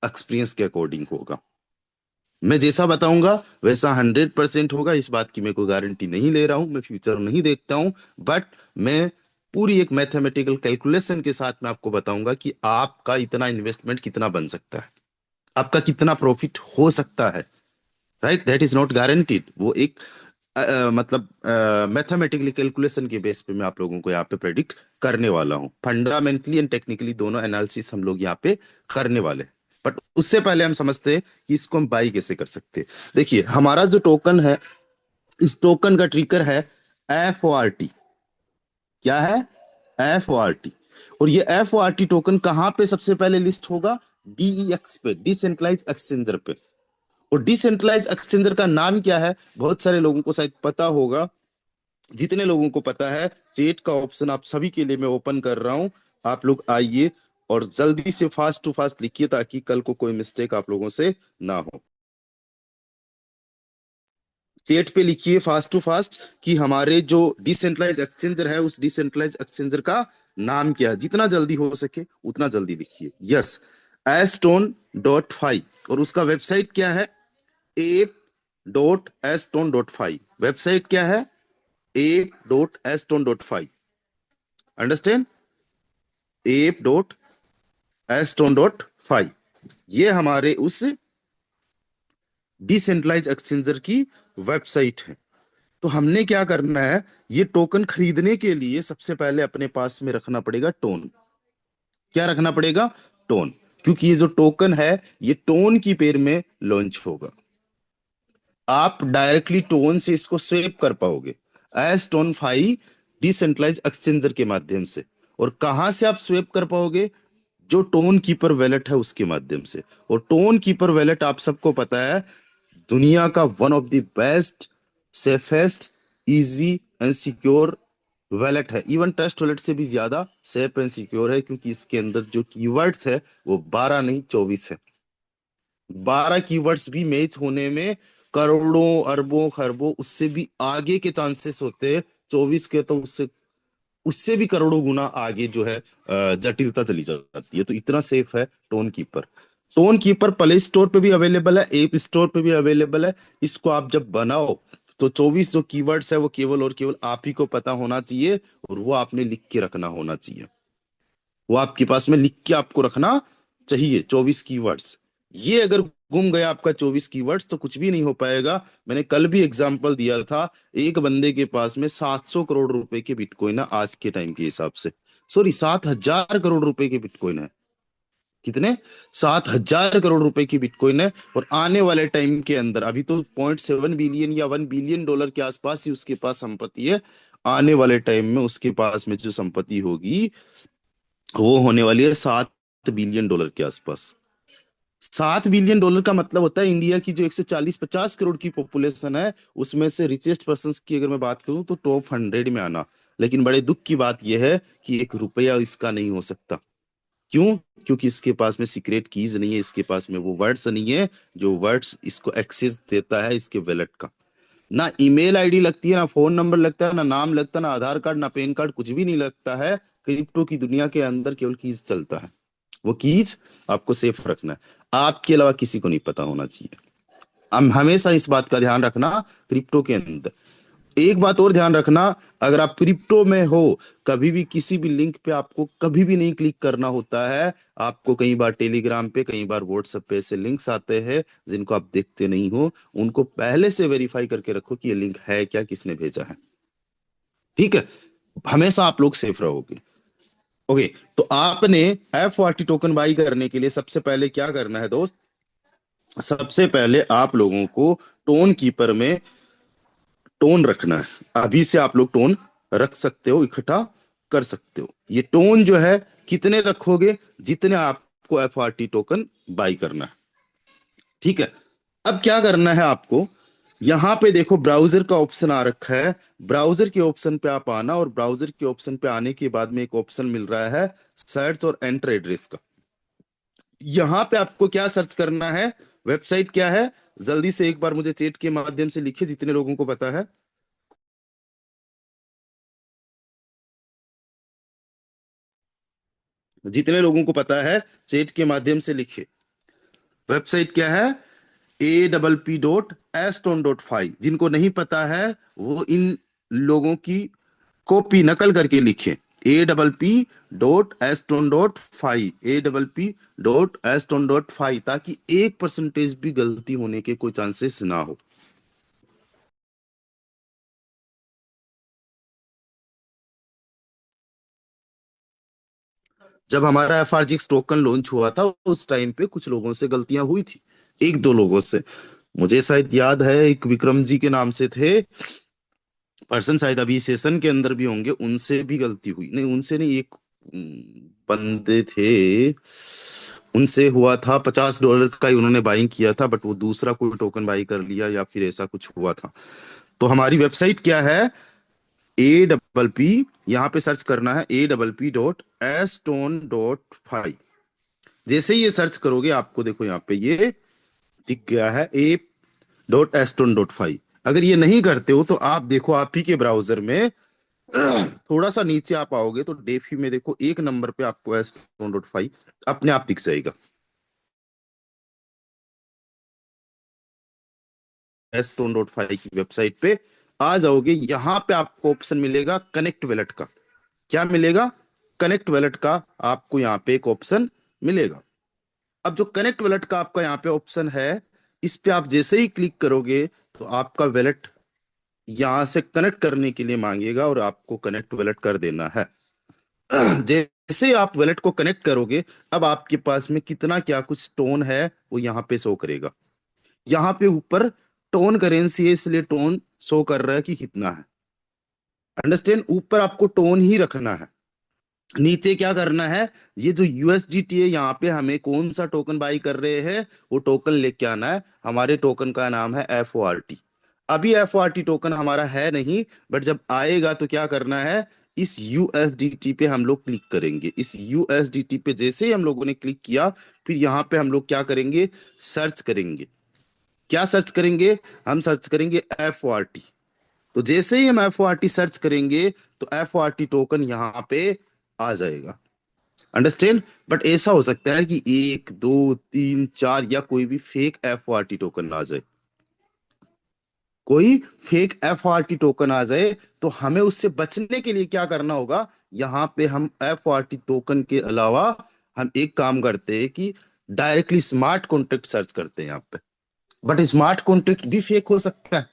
एक्सपीरियंस के अकॉर्डिंग होगा। मैं जैसा बताऊंगा वैसा 100% होगा, इस बात की मैं कोई गारंटी नहीं ले रहा हूं, मैं फ्यूचर नहीं देखता हूं, बट मैं पूरी एक मैथमेटिकल कैलकुलेशन के साथ मैं आपको बताऊंगा कि आपका इतना इन्वेस्टमेंट कितना बन सकता है, आपका कितना प्रॉफिट हो सकता है। Right, that is not guaranteed. वो एक मतलब मैथमेटिकली कैलकुलेशन के बेस पे मैं आप लोगों को यहाँ पे प्रेडिक्ट करने वाला हूँ। फंडामेंटली एंड टेक्निकली दोनों एनालिसिस हम लोग यहाँ पे करने वाले हैं, बट उससे पहले हम समझते हैं कि इसको हम बाई कैसे कर सकते हैं। देखिए, हमारा जो टोकन है, इस टोकन का ट्रिगर है FORT। क्या है? FORT। और ये FORT टोकन कहाँ पे सबसे पहले लिस्ट होगा? DEX पे, डिसेंट्रलाइज एक्सचेंजर पे। और डिसेंट्रलाइज एक्सचेंजर का नाम क्या है? बहुत सारे लोगों को शायद पता होगा। जितने लोगों को पता है, चैट का ऑप्शन आप सभी के लिए मैं ओपन कर रहा हूं, आप लोग आइए और जल्दी से फास्ट टू फास्ट लिखिए ताकि कल को कोई मिस्टेक आप लोगों से ना हो। चैट पे लिखिए फास्ट टू फास्ट कि हमारे जो डिसेंट्रलाइज एक्सचेंजर है, उस डिसेंट्रलाइज एक्सचेंजर का नाम क्या है। जितना जल्दी हो सके उतना जल्दी लिखिए। Yes, Astone.fi। और उसका वेबसाइट क्या है? ape.astone.fi। वेबसाइट क्या है? ape.astone.fi। अंडरस्टैंड? ape.astone.fi। ये हमारे उस डिसेंट्रलाइज एक्सचेंजर की वेबसाइट है। तो हमने क्या करना है, ये टोकन खरीदने के लिए सबसे पहले अपने पास में रखना पड़ेगा टोन। क्या रखना पड़ेगा? टोन। क्योंकि ये जो टोकन है, ये टोन की पेयर में लॉन्च होगा। आप डायरेक्टली टोन से इसको स्वेप कर पाओगे एस्टोन फाई डिसेंट्रलाइज एक्सचेंजर के माध्यम से। और कहां से आप स्वेप कर पाओगे? जो टोन कीपर वैलेट है उसके माध्यम से। और टोन कीपर वैलेट आप सबको पता है, दुनिया का one of the best, safest, easy and secure wallet है। इवन ट्रस्ट वैलेट से भी ज्यादा सेफ एंड सिक्योर है, क्योंकि इसके अंदर जो कीवर्ड्स है वो 12 नहीं 24 है। 12 कीवर्ड्स भी मैच होने में करोड़ों अरबों खरबों उससे भी आगे के चांसेस होते हैं। 24 के तो उससे उससे भी करोड़ों गुना आगे जो है जटिलता चली जाती है। तो इतना सेफ है tone keeper. Tone keeper play store पे भी अवेलेबल है, ऐप स्टोर पे भी अवेलेबल है। इसको आप जब बनाओ तो 24 जो कीवर्ड्स है वो केवल और केवल आप ही को पता होना चाहिए, और वो आपने लिख के रखना होना चाहिए। वो आपके पास में लिख के आपको रखना चाहिए 24 कीवर्ड्स। ये अगर गुम गया आपका 24 कीवर्ड्स तो कुछ भी नहीं हो पाएगा। मैंने कल भी एग्जांपल दिया था, एक बंदे के पास में 700 करोड़ रुपए के बिटकॉइन है आज के टाइम के हिसाब से। सॉरी, 7,000 करोड़ रुपए के बिटकॉइन है। कितने? 7,000 करोड़ रुपए की बिटकॉइन है। और आने वाले टाइम के अंदर, अभी तो 0.7 बिलियन या $1 बिलियन के आसपास ही उसके पास संपत्ति है। आने वाले टाइम में उसके पास में जो संपत्ति होगी वो होने वाली है $7 बिलियन के आसपास। $7 बिलियन का मतलब होता है इंडिया की जो 140-50 करोड़ की पॉपुलेशन है, उसमें से रिचेस्ट पर्सन की अगर मैं बात करूं तो टॉप 100 में आना। लेकिन बड़े दुख की बात यह है कि 1 रुपया इसका नहीं हो सकता। क्यों? क्योंकि इसके पास में सीक्रेट कीज नहीं है, इसके पास में वो वर्ड्स नहीं है जो वर्ड्स इसको एक्सेस देता है इसके वॉलेट का। ना ईमेल आईडी लगती है, ना फोन नंबर लगता है, ना नाम लगता है, ना आधार कार्ड, ना पैन कार्ड, कुछ भी नहीं लगता है। क्रिप्टो की दुनिया के अंदर केवल कीज चलता है। वो कीज आपको सेफ रखना है, आपके अलावा किसी को नहीं पता होना चाहिए। हम हमेशा इस बात का ध्यान रखना क्रिप्टो के अंदर। एक बात और ध्यान रखना, अगर आप क्रिप्टो में हो, कभी भी किसी भी लिंक पे आपको कभी भी नहीं क्लिक करना होता है। आपको कई बार टेलीग्राम पे, कई बार व्हाट्सएप पे ऐसे लिंक्स आते हैं जिनको आप देखते नहीं हो, उनको पहले से वेरीफाई करके रखो कि ये लिंक है क्या, किसने भेजा है। ठीक है, हमेशा आप लोग सेफ रहोगे। ओके, तो आपने F40 टोकन बाई करने के लिए सबसे पहले क्या करना है दोस्त? सबसे पहले आप लोगों को टोन कीपर में टोन रखना है। अभी से आप लोग टोन रख सकते हो, इकट्ठा कर सकते हो। ये टोन जो है कितने रखोगे? जितने आपको F40 टोकन बाई करना है। ठीक है, अब क्या करना है आपको? यहां पे देखो ब्राउजर का ऑप्शन आ रखा है। ब्राउजर के ऑप्शन पे आप आना, और ब्राउजर के ऑप्शन पे आने के बाद में एक ऑप्शन मिल रहा है सर्च और एंटर एड्रेस का। यहां पे आपको क्या सर्च करना है? वेबसाइट क्या है? जल्दी से एक बार मुझे चैट के माध्यम से लिखिए, जितने लोगों को पता है। जितने लोगों को पता है चैट के माध्यम से लिखिए। वेबसाइट क्या है? APP.aston.5। जिनको नहीं पता है वो इन लोगों की कॉपी नकल करके लिखे। APP.aston.5, APP.aston.5, ताकि 1% भी गलती होने के कोई चांसेस ना हो। जब हमारा FRGX टोकन लॉन्च हुआ था उस टाइम पे कुछ लोगों से गलतियां हुई थी, एक दो लोगों से। मुझे शायद याद है, एक विक्रम जी के नाम से थे पर्सन, शायद अभी सेशन के अंदर भी होंगे, उनसे भी गलती हुई। नहीं, उनसे नहीं, एक बंदे थे, उनसे हुआ था। $50 का ही उन्होंने बाइंग किया था, बट वो दूसरा कोई टोकन बाई कर लिया या फिर ऐसा कुछ हुआ था। तो हमारी वेबसाइट क्या है? APP, यहाँ पे सर्च करना है APP.aston.5। जैसे ही ये सर्च करोगे आपको देखो यहाँ पे ये दिख गया है A.aston.5। अगर ये नहीं करते हो तो आप देखो, आप ही के ब्राउजर में थोड़ा सा नीचे आप आओगे तो डेफी में देखो, एक नंबर पे आपको aston.5 अपने आप दिख जाएगा। aston.5 की वेबसाइट पे आ जाओगे, यहां पे आपको ऑप्शन मिलेगा कनेक्ट वैलेट का। क्या मिलेगा? कनेक्ट वैलेट का आपको यहाँ पे एक ऑप्शन मिलेगा। अब जो कनेक्ट वैलेट का आपका यहाँ पे ऑप्शन है, इस पे आप जैसे ही क्लिक करोगे तो आपका वैलेट यहां से कनेक्ट करने के लिए मांगेगा, और आपको कनेक्ट वैलेट कर देना है। जैसे ही आप वैलेट को कनेक्ट करोगे, अब आपके पास में कितना क्या कुछ टोन है वो यहाँ पे शो करेगा। यहाँ पे ऊपर टोन करेंसी है, इसलिए टोन शो कर रहा है कि कितना है। अंडरस्टैंड? ऊपर आपको टोन ही रखना है। नीचे क्या करना है? ये जो USDT है, यहाँ पे हमें कौन सा टोकन बाई कर रहे हैं वो टोकन लेके आना है। हमारे टोकन का नाम है FORT। अभी FORT टोकन हमारा है नहीं, बट जब आएगा तो क्या करना है? इस USDT पे हम लोग क्लिक करेंगे। इस USDT पे जैसे ही हम लोगों ने क्लिक किया, फिर यहाँ पे हम लोग क्या करेंगे? सर्च करेंगे। क्या सर्च करेंगे? हम सर्च करेंगे FORT। तो जैसे ही हम FORT सर्च करेंगे तो FORT टोकन यहाँ पे आ जाएगा। अंडरस्टैंड? बट ऐसा हो सकता है कि 1 2 3 4 या कोई भी फेक FORT टोकन आ जाए। कोई फेक FORT टोकन आ जाए तो हमें उससे बचने के लिए क्या करना होगा? यहाँ पे हम FORT टोकन के अलावा हम एक काम करते हैं कि डायरेक्टली स्मार्ट कॉन्ट्रैक्ट सर्च करते हैं यहाँ पे। बट स्मार्ट कॉन्ट्रैक्ट भी फेक हो सकता है,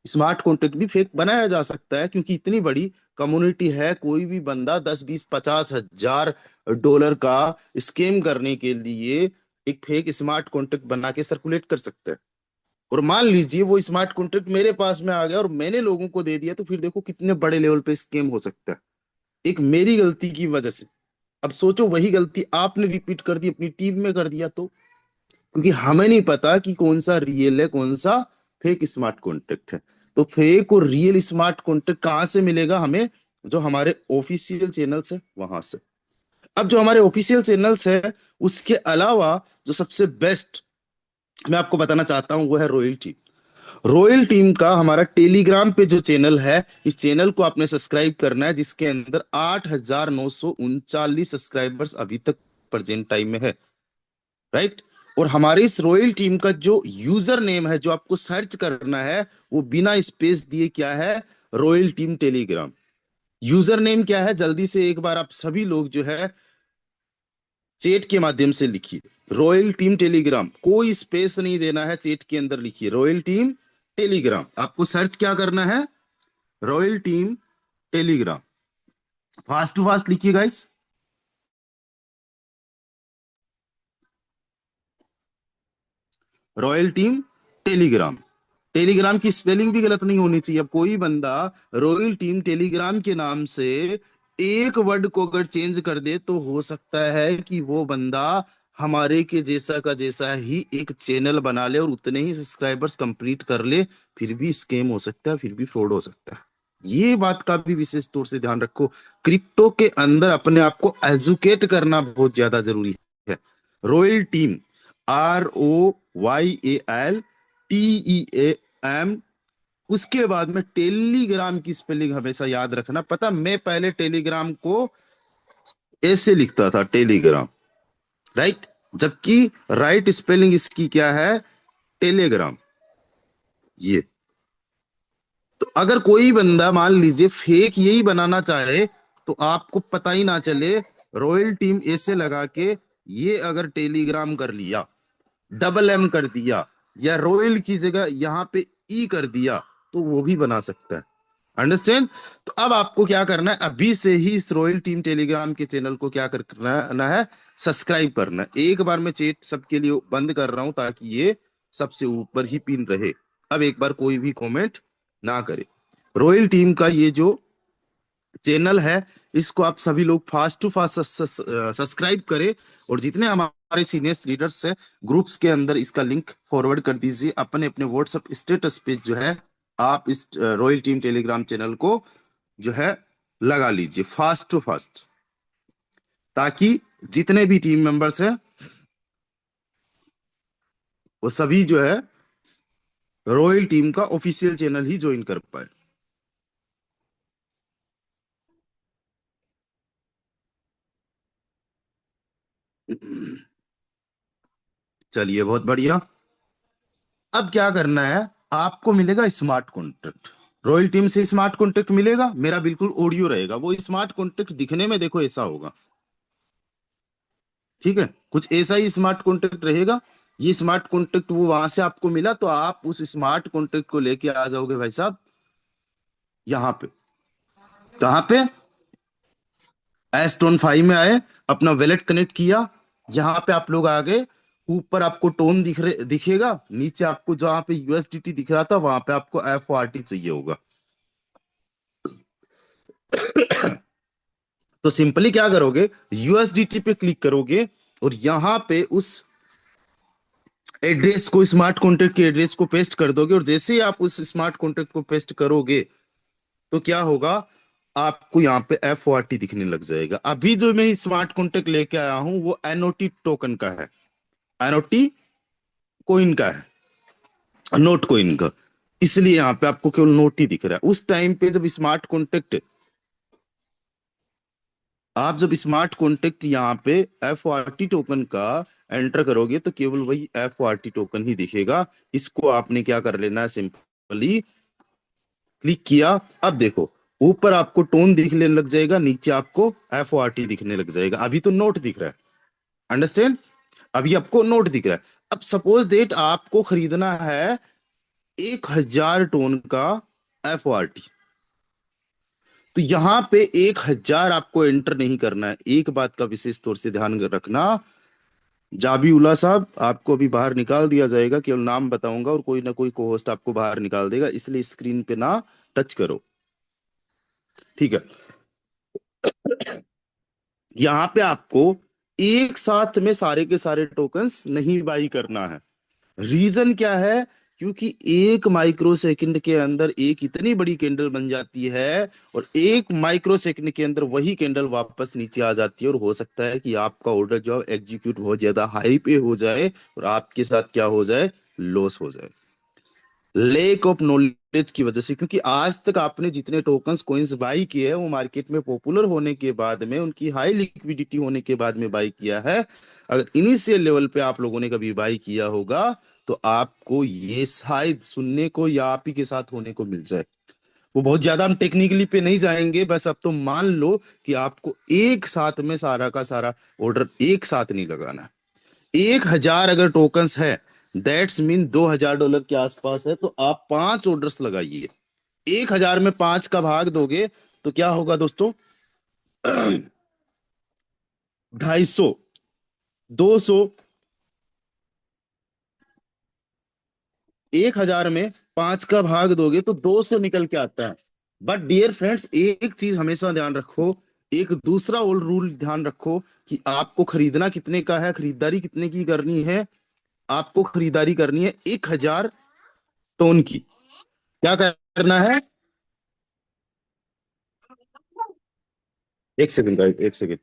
स्मार्ट कॉन्ट्रैक्ट भी फेक बनाया जा सकता है, क्योंकि इतनी बड़ी कम्युनिटी है। कोई भी बंदा 10 20 50 हजार का स्कैम करने के लिए एक फेक स्मार्ट कॉन्ट्रैक्ट बना के सर्कुलेट कर सकता है। और मान लीजिए वो स्मार्ट कॉन्ट्रैक्ट मेरे पास में आ गया और मैंने लोगों को दे दिया, तो फिर देखो कितने बड़े लेवल पे स्कैम हो सकता है, एक मेरी गलती की वजह से। अब सोचो वही गलती आपने रिपीट कर दी, अपनी टीम में कर दिया तो? क्योंकि हमें नहीं पता कि कौन सा रियल है, कौन सा फेक स्मार्ट कॉन्ट्रैक्ट है। तो फेक और रियल स्मार्ट कॉन्ट्रैक्ट कहाँ से मिलेगा हमें? जो हमारे ऑफिशियल चैनल्स है वहां से। अब जो हमारे ऑफिशियल चैनल्स है, उसके अलावा जो सबसे बेस्ट मैं आपको बताना चाहता हूं वो है रॉयल टीम। रॉयल टीम का हमारा टेलीग्राम पे जो चैनल है, इस चैनल को आपने सब्सक्राइब करना है, जिसके अंदर 8,939 सब्सक्राइबर्स अभी तक प्रेजेंट टाइम में है, राइट। और हमारी इस रॉयल टीम का जो यूजर नेम है, जो आपको सर्च करना है, वो बिना स्पेस दिए क्या है, royal team Telegram. User name क्या है, जल्दी से एक बार आप सभी लोग जो है चैट के माध्यम से लिखिए, रॉयल टीम टेलीग्राम, कोई स्पेस नहीं देना है, चैट के अंदर लिखिए रॉयल टीम टेलीग्राम। आपको सर्च क्या करना है, royal team Telegram. Fast to fast लिखिए guys. Royal team Telegram. Telegram की स्पेलिंग भी गलत नहीं होनी चाहिए। अब कोई बंदा रॉयल टीम टेलीग्राम के नाम से एक वर्ड को अगर चेंज कर दे, तो हो सकता है कि वो बंदा हमारे के जैसा का जैसा ही एक चैनल बना ले और उतने ही सब्सक्राइबर्स कंप्लीट कर ले, फिर भी स्कैम हो सकता है, फिर भी फ्रॉड हो सकता है। ये बात का भी विशेष तौर से ध्यान रखो। क्रिप्टो के अंदर अपने आप को एजुकेट करना बहुत ज्यादा जरूरी है। रॉयल टीम, ROYAL TEAM, उसके बाद में टेलीग्राम की स्पेलिंग हमेशा याद रखना। पता, मैं पहले टेलीग्राम को ऐसे लिखता था, टेलीग्राम, राइट, जबकि राइट स्पेलिंग इसकी क्या है, टेलीग्राम। ये तो अगर कोई बंदा मान लीजिए फेक यही बनाना चाहे, तो आपको पता ही ना चले, रॉयल टीम ऐसे लगा के ये अगर टेलीग्राम कर लिया, डबल एम कर दिया, या रॉयल की जगह यहां पे ई कर दिया, तो वो भी बना सकता है। अंडरस्टैंड। तो अब आपको क्या करना है, अभी से ही इस रॉयल टीम टेलीग्राम के चैनल को क्या करना है, सब्सक्राइब करना है। एक बार मैं चैट सबके लिए बंद कर रहा हूं, ताकि ये सबसे ऊपर ही पिन रहे। अब एक बार कोई भी कमेंट ना करे। रॉयल टीम का ये जो चैनल है, इसको आप सभी लोग फास्ट टू फास्ट सब्सक्राइब करें, और जितने हमारे सीनियर लीडर्स हैं ग्रुप्स के अंदर इसका लिंक फॉरवर्ड कर दीजिए। अपने अपने व्हाट्सएप स्टेटस पे जो है आप इस रॉयल टीम टेलीग्राम चैनल को जो है लगा लीजिए फास्ट टू फास्ट, ताकि जितने भी टीम मेंबर्स हैं वो सभी जो है रॉयल टीम का ऑफिशियल चैनल ही ज्वाइन कर पाए। चलिए, बहुत बढ़िया। अब क्या करना है, आपको मिलेगा स्मार्ट कॉन्ट्रैक्ट। रॉयल टीम से स्मार्ट कॉन्ट्रैक्ट मिलेगा, मेरा बिल्कुल ऑडियो रहेगा। वो स्मार्ट कॉन्ट्रैक्ट दिखने में देखो ऐसा होगा, ठीक है, कुछ ऐसा ही स्मार्ट कॉन्ट्रैक्ट रहेगा। ये स्मार्ट कॉन्ट्रैक्ट वो वहां से आपको मिला, तो आप उस स्मार्ट कॉन्ट्रैक्ट को लेके आ जाओगे भाई साहब यहाँ पे। कहाँ पे, एस्टोन 5 में आए, अपना वैलेट कनेक्ट किया, यहाँ पे आप लोग आ गए। ऊपर आपको टोन दिखेगा, नीचे आपको जहां पे यूएसडीटी दिख रहा था, वहां पे आपको FORT चाहिए होगा। तो सिंपली क्या करोगे, यूएसडीटी पे क्लिक करोगे, और यहां पे उस एड्रेस को, स्मार्ट कॉन्ट्रैक्ट के एड्रेस को पेस्ट कर दोगे। और जैसे ही आप उस स्मार्ट कॉन्ट्रैक्ट को पेस्ट करोगे, तो क्या होगा, आपको यहाँ पे FORT दिखने लग जाएगा। अभी जो मैं स्मार्ट कॉन्ट्रैक्ट लेके आया हूं, वो एनओटी टोकन का है, एनओटी कोइन का है, नोट कोइन का। इसलिए यहाँ पे आपको केवल नोट ही दिख रहा है। उस टाइम पे जब स्मार्ट कॉन्ट्रैक्ट, आप जब स्मार्ट कॉन्ट्रैक्ट यहाँ पे FORT टोकन का एंटर करोगे, तो केवल वही FORT टोकन ही दिखेगा। इसको आपने क्या कर लेना है, सिंपली क्लिक किया। अब देखो, ऊपर आपको टोन दिखने लग जाएगा, नीचे आपको FORT दिखने लग जाएगा। अभी तो नोट दिख रहा है, अंडरस्टैंड, अभी आपको नोट दिख रहा है। अब सपोज डेट आपको खरीदना है 1,000 टोन का FORT, तो यहां पे 1,000 आपको एंटर नहीं करना है। एक बात का विशेष तौर से ध्यान रखना, जाबी उल्ला साहब, आपको अभी बाहर निकाल दिया जाएगा, केवल नाम बताऊंगा और कोई ना कोई को होस्ट आपको बाहर निकाल देगा, इसलिए स्क्रीन पे ना टच करो, ठीक है। यहां पे आपको एक साथ में सारे के सारे टोकन्स नहीं बाई करना है। रीजन क्या है, क्योंकि एक माइक्रो सेकंड के अंदर एक इतनी बड़ी कैंडल बन जाती है, और एक माइक्रो सेकंड के अंदर वही कैंडल वापस नीचे आ जाती है, और हो सकता है कि आपका ऑर्डर जो एग्जीक्यूट बहुत ज्यादा हाई पे हो जाए और आपके साथ क्या हो जाए, लॉस हो जाए, लेक ऑफ नॉलेज की वजह से। क्योंकि आज तक आपने जितने टोकन्स कोइंस बाई किए हैं वो मार्केट में पॉपुलर होने के बाद में, उनकी हाई लिक्विडिटी होने के बाद में बाई किया है। अगर इनिशियल लेवल पे आप लोगों ने कभी बाई किया होगा तो आपको ये शायद सुनने को या आप ही के साथ होने को मिल जाए। वो बहुत ज्यादा हम टेक्निकली पे नहीं जाएंगे, बस अब तो मान लो कि आपको एक साथ में सारा का सारा ऑर्डर एक साथ नहीं लगाना। 1,000 अगर टोकन्स है, दैट्स मीन $2,000 के आसपास है, तो आप 5 ऑर्डर्स लगाइए। 1,000 में 5 का भाग दोगे तो क्या होगा दोस्तों, 250, 200। 1,000 में 5 का भाग दोगे तो 200 निकल के आता है। बट डियर फ्रेंड्स, एक चीज हमेशा ध्यान रखो, एक दूसरा और रूल ध्यान रखो कि आपको खरीदना कितने का है, खरीदारी कितने की करनी है। आपको खरीदारी करनी है 1,000 टोन की। क्या करना है, एक सेकंड का, एक second.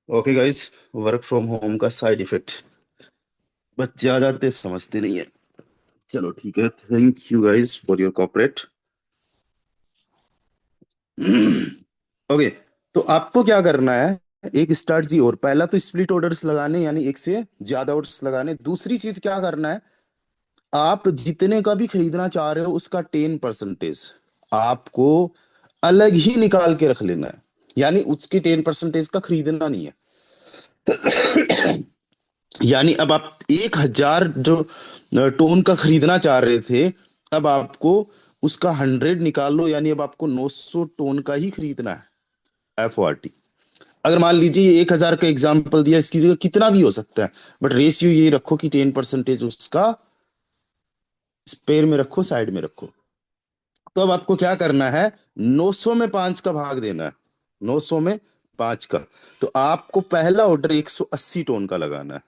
Okay guys, work from home का साइड इफेक्ट बच्चे आ जाते समझते नहीं है। चलो ठीक है, thank you guys for your cooperate. Okay, तो आपको क्या करना है, एक स्ट्रैटेजी और। पहला तो स्प्लिट ऑर्डर्स लगाने, यानी एक से ज्यादा ऑर्डर्स लगाने। दूसरी चीज क्या करना है, आप जितने का भी खरीदना चाह रहे हो उसका 10% आपको अलग ही निकाल के रख लेना है। यानी उसके 10% का खरीदना नहीं है। यानी अब आप 1,000 जो टोन का खरीदना चाह रहे थे, अब आपको उसका 100 निकाल लो, यानी अब आपको 900 टोन का ही खरीदना है, FORT। अगर मान लीजिए ये 1,000 का एग्जाम्पल दिया, इसकी जगह कितना भी हो सकता है, बट रेशियो ये रखो कि 10% उसका स्पेयर में रखो, साइड में रखो। तो अब आपको क्या करना है, 900 में 5 का भाग देना है, 900 में 5 का। तो आपको पहला ऑर्डर 180 टोन का लगाना है।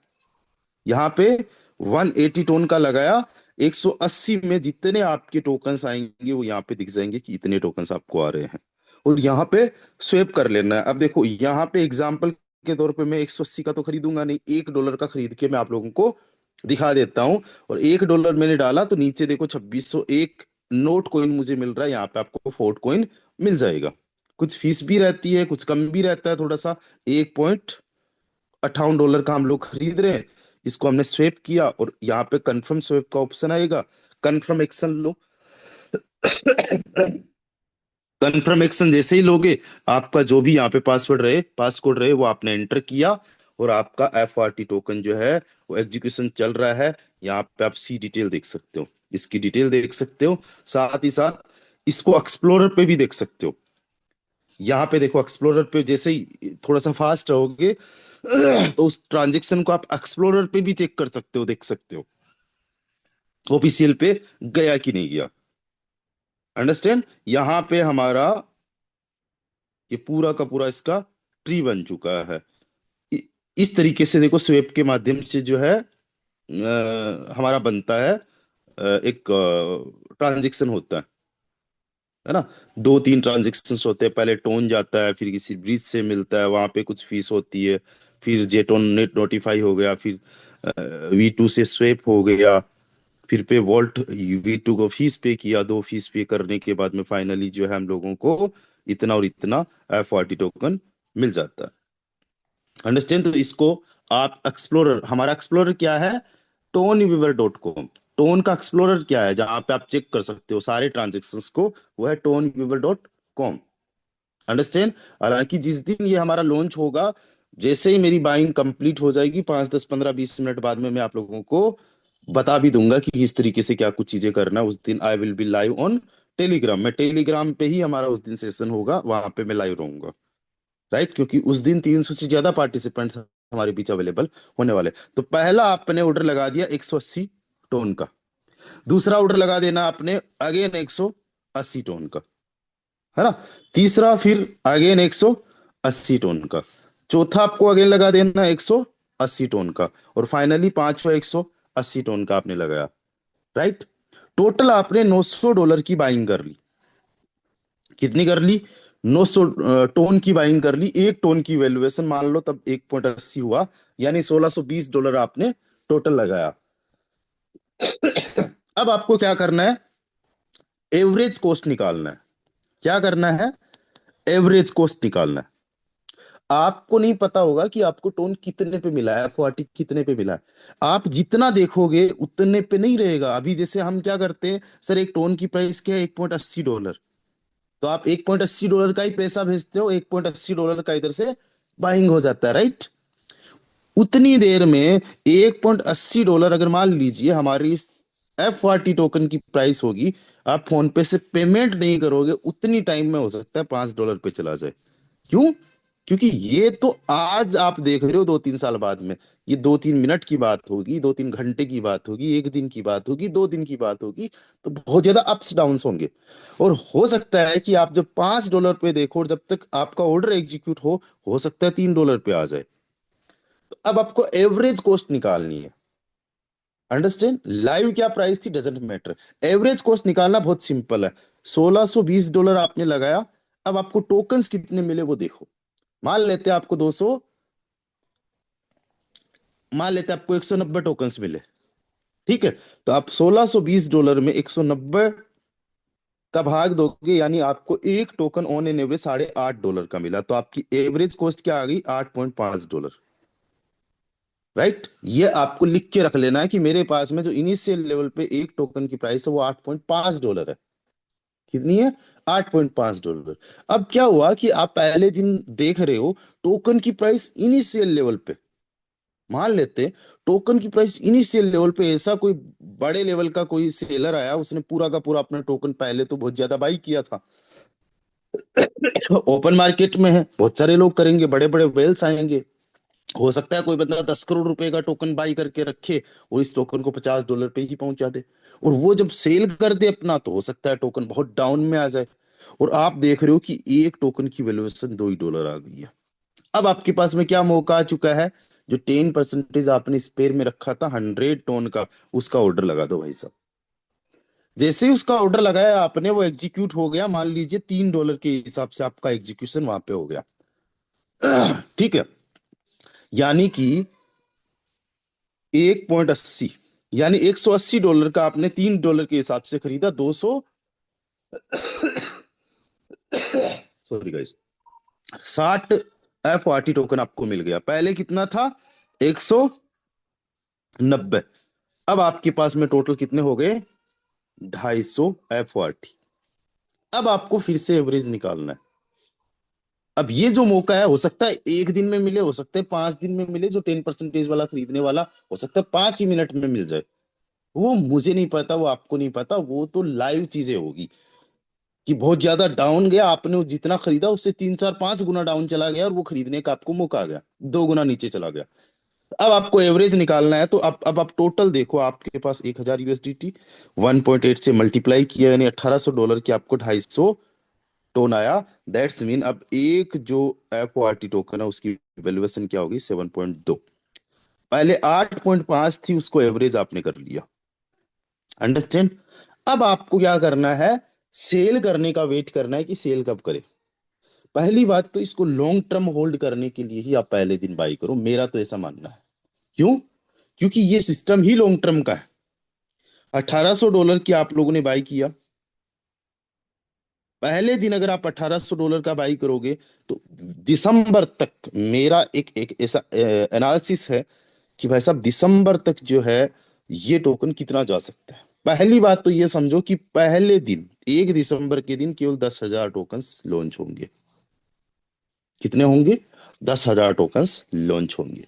यहाँ पे 180 टोन का लगाया, 180 में जितने आपके टोकन्स आएंगे वो यहाँ पे दिख जाएंगे कि इतने टोकन्स आपको आ रहे हैं, और यहाँ पे स्वेप कर लेना है। अब देखो यहाँ पे एग्जाम्पल के तौर पे मैं 180 का तो खरीदूंगा नहीं, $1 का खरीद के मैं आप लोगों को दिखा देता हूँ। और $1 मैंने डाला तो नीचे देखो 2601 नोट कॉइन मुझे मिल रहा है, यहाँ पे आपको फोर्ट कॉइन मिल जाएगा। कुछ फीस भी रहती है, कुछ कम भी रहता है थोड़ा सा। $1.58 का हम लोग खरीद रहे हैं, इसको हमने स्वेप किया और यहाँ पे कंफर्म स्वेप का ऑप्शन आएगा, कंफर्म एक्शन लो। कंफर्म एक्शन जैसे ही लोगे, आपका जो भी यहाँ पे पासवर्ड रहे, पासकोड रहे, वो आपने एंटर किया, और आपका FRT टोकन जो है वो एग्जीक्यूशन चल रहा है। यहाँ पे आप सी डिटेल देख सकते हो, इसकी डिटेल देख सकते हो, साथ ही साथ इसको एक्सप्लोरर पे भी देख सकते हो। यहाँ पे देखो एक्सप्लोरर पे जैसे ही थोड़ा सा फास्ट रहोगे तो उस ट्रांजेक्शन को आप एक्सप्लोरर पे भी चेक कर सकते हो, देख सकते हो ऑफिशियल पे गया कि नहीं गया। अंडरस्टैंड, यहाँ पे हमारा ये पूरा का पूरा इसका ट्री बन चुका है। इ- इस तरीके से देखो स्वेप के माध्यम से जो है हमारा बनता है, एक ट्रांजेक्शन होता है ना। 2-3 ट्रांजेक्शन्स होते हैं, पहले टोन जाता है, फिर किसी ब्रिज से मिलता है, वहां पे कुछ फीस होती है, फिर जेटोन नेट नोटिफाई हो गया, फिर V2 से स्वेप हो गया, फिर पे वॉल्ट V2 को फीस पे किया, 2 फीस पे करने के बाद में फाइनली जो है हम लोगों को इतना और इतना FRT टोकन मिल जाता है। अंडरस्टैंड, तो इसको आप एक्सप्लोरर, हमारा एक्सप्लोरर क्या है, ToneWeaver.com। टोन का एक्सप्लोरर क्या है, जहां पे आप चेक कर सकते हो सारे ट्रांजेक्शन्स को, वो है ToneWeaver.com। अंडरस्टैंड। हालांकि जिस दिन ये हमारा लॉन्च होगा, जैसे ही मेरी बाइंग कंप्लीट हो जाएगी 5 10 15 20 मिनट बाद में मैं आप लोगों को बता भी दूंगा कि किस तरीके से क्या कुछ चीजें करना है। उस दिन I will be live on Telegram में, टेलीग्राम पे ही हमारा उस दिन सेशन होगा, वहां पे मैं लाइव रहूंगा, राइट। क्योंकि उस दिन 300 से ज्यादा पार्टिसिपेंट्स हमारे बीच अवेलेबल होने वाले। तो पहला आपने ऑर्डर लगा दिया 180 टोन का, दूसरा ऑर्डर लगा देना आपने अगेन 180 टोन का, है ना। तीसरा फिर अगेन 180 टोन का, चौथा आपको अगेन लगा देना 180 टोन का, और फाइनली पांचवा 180 टोन का आपने लगाया, राइट। टोटल आपने $900 की बाइंग कर ली। कितनी कर ली? 900 टोन की बाइंग कर ली। एक टोन की वैल्यूएशन मान लो तब 1.80 हुआ, यानी $1620 आपने टोटल लगाया। अब आपको क्या करना है? एवरेज कॉस्ट निकालना है। क्या करना है? एवरेज कॉस्ट निकालना है। आपको नहीं पता होगा कि आपको टोन कितने पे मिला है, F40 कितने पे मिला है। आप जितना देखोगे उतने पे नहीं रहेगा। अभी जैसे हम क्या करते हैं, सर एक टोन की प्राइस क्या है? $1.80, तो आप $1.80 का ही पैसा भेजते हो, $1.80 का इधर से बाइंग हो जाता है, राइट। उतनी देर में $1.80 अगर मान लीजिए हमारी F40 टोकन की प्राइस होगी, आप फोन पे से पेमेंट नहीं करोगे, उतनी टाइम में हो सकता है $5 पे चला जाए। क्यों? क्योंकि ये तो आज आप देख रहे हो, 2 3 साल बाद में ये 2 3 मिनट की बात होगी, 2 3 घंटे की बात होगी, एक दिन की बात होगी, 2 दिन की बात होगी, तो बहुत ज्यादा अप्स डाउन्स होंगे। और हो सकता है कि आप जब $5 पे देखो और जब तक आपका ऑर्डर एग्जीक्यूट हो सकता है $3 पे आ जाए। तो अब आपको एवरेज कॉस्ट निकालनी है। अंडरस्टैंड। लाइव क्या प्राइस थी डजेंट मैटर, एवरेज कॉस्ट निकालना बहुत सिंपल है। $1620 आपने लगाया। अब आपको टोकन्स कितने मिले वो देखो। मान लेते हैं आपको 200, मान लेते हैं आपको 190 टोकन्स मिले, ठीक है। तो आप $1620 में 190 का भाग दोगे, यानी आपको एक टोकन ऑन एन एवरेज $8.5 का मिला। तो आपकी एवरेज कॉस्ट क्या आ गई? $8.5, राइट। ये आपको लिख के रख लेना है कि मेरे पास में जो इनिशियल लेवल पे एक टोकन की प्राइस है वो $8.5 है। कितनी है? $8.5। अब क्या हुआ कि आप पहले दिन देख रहे हो टोकन की प्राइस इनिशियल लेवल पे, मान लेते हैं टोकन की प्राइस इनिशियल लेवल पे, ऐसा कोई बड़े लेवल का कोई सेलर आया, उसने पूरा का पूरा अपना टोकन पहले तो बहुत ज्यादा बाई किया था। ओपन मार्केट में है, बहुत सारे लोग करेंगे, बड़े बड़े वेल्स आएंगे। हो सकता है कोई बंदा 10 करोड़ रुपए का टोकन बाई करके रखे और इस टोकन को $50 पे ही पहुंचा दे, और वो जब सेल कर दे अपना, तो हो सकता है टोकन बहुत डाउन में आ जाए। और आप देख रहे हो कि एक टोकन की वैल्यूएशन $2 आ गई है। अब आपके पास में क्या मौका आ चुका है? जो 10% आपने स्पेयर में रखा था 100 टोन का, उसका ऑर्डर लगा दो भाई साहब। जैसे ही उसका ऑर्डर लगाया आपने, वो एग्जीक्यूट हो गया। मान लीजिए $3 के हिसाब से आपका एग्जीक्यूशन वहां पे हो गया, ठीक है। यानी कि 1.80, यानी $180 का आपने $3 के हिसाब से खरीदा। 200, सॉरी गाइस, 60 F40 टोकन आपको मिल गया। पहले कितना था? 190। अब आपके पास में टोटल कितने हो गए? 250 F40। अब आपको फिर से एवरेज निकालना है। अब ये जो मौका है, हो सकता है एक दिन में मिले, हो सकता है 5 दिन में मिले। जो 10% वाला खरीदने वाला, हो सकता है 5 ही मिनट में मिल जाए। वो मुझे नहीं पता, वो आपको नहीं पता, वो तो लाइव चीजें होगी कि बहुत ज्यादा डाउन गया, आपने वो जितना खरीदा उससे 3 4 5 गुना डाउन चला गया, और वो खरीदने का आपको मौका आ गया, 2 गुना नीचे चला गया। अब आपको एवरेज निकालना है। तो अब आप टोटल देखो, आपके पास 1000 USDT 1.8 से मल्टीप्लाई किया, यानी $1800 की आपको 250 टोन आया। दैट्स मीन अब एक जो F40 टोकन है उसकी वैल्यूएशन क्या होगी? 7.2। पहले 8.5 थी, उसको एवरेज आपने कर लिया। अंडरस्टैंड। अब आपको क्या करना है? सेल करने का वेट करना है कि सेल कब करे। पहली बात तो इसको लॉन्ग टर्म होल्ड करने के लिए ही आप पहले दिन बाई करो, मेरा तो ऐसा मानना है। क्यों? क्योंकि ये सिस्टम ही लॉन्ग टर्म का है। $1800 की आप लोगों ने बाई किया, पहले दिन अगर आप $1800 का बाई करोगे तो दिसंबर तक, मेरा एक ऐसा एनालिसिस है कि भाई साहब दिसंबर तक जो है ये टोकन कितना जा सकता है। पहली बात तो ये समझो कि पहले दिन 1 दिसंबर के दिन केवल 10,000 टोकन लॉन्च होंगे। कितने होंगे? 10,000 टोकन्स लॉन्च होंगे।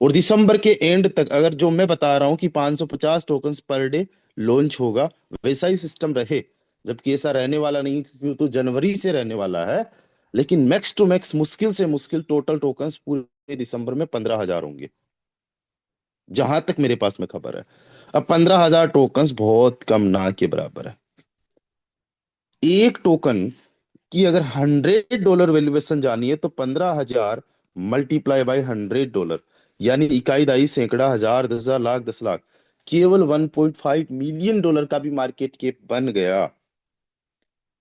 और दिसंबर के एंड तक अगर जो मैं बता रहा हूं कि 550 टोकन्स पर डे लॉन्च होगा, वैसा ही सिस्टम रहे, जबकि ऐसा रहने वाला नहीं क्योंकि वो तो जनवरी से रहने वाला है, लेकिन मैक्स टू मैक्स मुश्किल से मुश्किल टोटल टोकन्स पूरे दिसंबर में 15,000 होंगे, जहां तक मेरे पास में खबर है। अब 15,000 टोकन्स बहुत कम ना के बराबर है। एक टोकन की अगर $100 वैल्यूएशन जानी है तो 15,000 मल्टीप्लाई बाय $100, यानी इकाई दाई सैकड़ा हजार 10,000 लाख 10 लाख, केवल $1.5 मिलियन का भी मार्केट कैप बन गया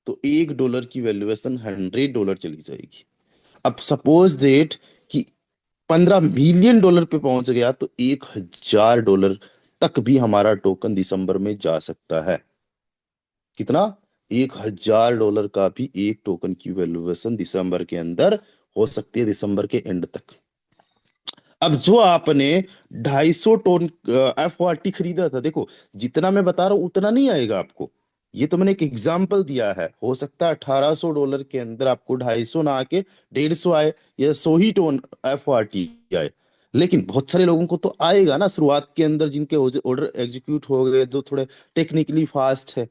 तो $1 की वैल्यूएशन $100 चली जाएगी। अब सपोज देट कि $15 मिलियन पे पहुंच गया तो $1,000 तक भी हमारा टोकन दिसंबर में जा सकता है। कितना? $1,000 का भी एक टोकन की वैल्यूएशन दिसंबर के अंदर हो सकती है, दिसंबर के एंड तक। अब जो आपने 250 टन FORT खरीदा था, देखो जितना मैं बता रहा हूं उतना नहीं आएगा आपको, ये तो मैंने एक एग्जांपल दिया है। हो सकता है $1,800 के अंदर आपको 250 ना आके 150 आए या 100 ही टन FORT आए, लेकिन बहुत सारे लोगों को तो आएगा ना शुरुआत के अंदर, जिनके ऑर्डर एग्जीक्यूट हो गए, जो थोड़े टेक्निकली फास्ट है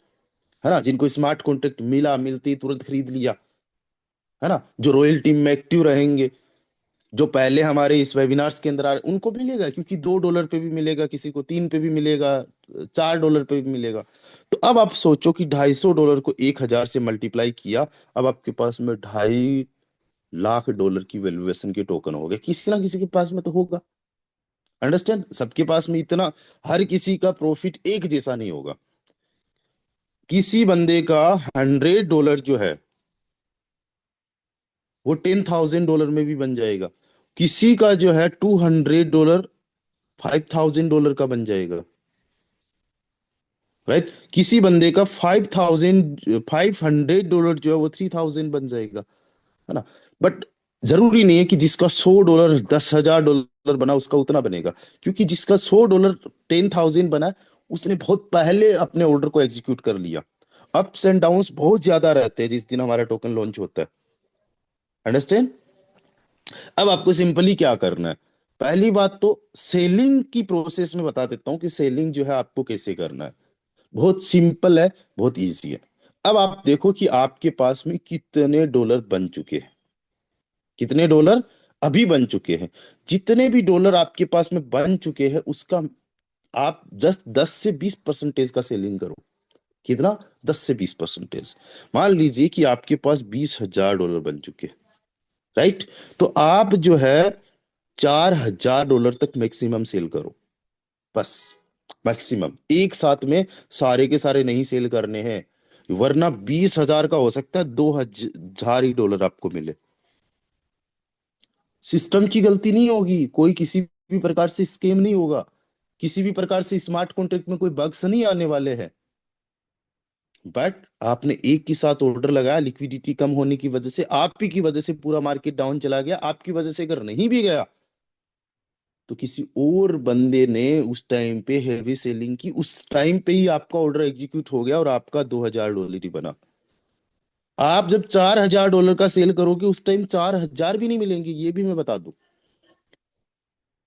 ना, जिनको स्मार्ट कॉन्ट्रैक्ट मिला, मिलते ही तुरंत खरीद लिया, है ना, जो रॉयल टीम में एक्टिव रहेंगे, जो पहले हमारे इस वेबिनार्स के अंदर आ रहे उनको मिलेगा, क्योंकि $2 पे भी मिलेगा, किसी को 3 पे भी मिलेगा, $4 पे भी मिलेगा। तो अब आप सोचो कि $250 को 1,000 से मल्टीप्लाई किया, अब आपके पास में $2.5 लाख की वैल्यूएशन के टोकन हो गए, किसी ना किसी के पास में तो होगा। अंडरस्टैंड? सबके पास में इतना, हर किसी का प्रॉफिट एक जैसा नहीं होगा। किसी बंदे का $100 जो है वो $10,000 में भी बन जाएगा, किसी का जो है $200 $5,000 का बन जाएगा, राइट? किसी बंदे का $500 जो है वो 3,000 बन जाएगा, है ना। बट जरूरी नहीं है कि जिसका $100 $10,000 बना उसका उतना बनेगा, क्योंकि जिसका $100 10,000 बना उसने बहुत पहले अपने ऑर्डर को एग्जीक्यूट कर लिया। अप्स एंड डाउन्स बहुत ज्यादा रहते हैं जिस दिन हमारा टोकन लॉन्च होता है। अंडरस्टैंड? अब आपको सिंपली क्या करना है, पहली बात तो सेलिंग की प्रोसेस में बता देता हूं कि सेलिंग जो है आपको कैसे करना है। बहुत सिंपल है, बहुत इजी है। अब आप देखो कि आपके पास में कितने डॉलर बन चुके हैं, कितने डॉलर अभी बन चुके हैं। जितने भी डॉलर आपके पास में बन चुके हैं उसका आप जस्ट 10 से 20% का सेलिंग करो। कितना? 10 से 20%। मान लीजिए कि आपके पास $20,000 बन चुके हैं, राइट? तो आप जो है $4,000 तक मैक्सिमम सेल करो, बस मैक्सिमम। एक साथ में सारे के सारे नहीं सेल करने हैं, वरना 20,000 का हो सकता है $2,000 ही डॉलर आपको मिले। सिस्टम की गलती नहीं होगी, कोई किसी भी प्रकार से स्कैम नहीं होगा, किसी भी प्रकार से स्मार्ट कॉन्ट्रैक्ट में कोई बग्स नहीं आने वाले हैं। बट आपने एक के साथ ऑर्डर लगाया, लिक्विडिटी कम होने की वजह से, आप ही की वजह से पूरा मार्केट डाउन चला गया, आपकी वजह से अगर नहीं भी गया तो किसी और बंदे ने उस टाइम पे हैवी सेलिंग की, उस टाइम पे ही आपका ऑर्डर एग्जीक्यूट हो गया और आपका $2,000 ही बना। आप जब $4,000 का सेल करोगे उस टाइम 4,000 भी नहीं मिलेंगे, ये भी मैं बता दूं,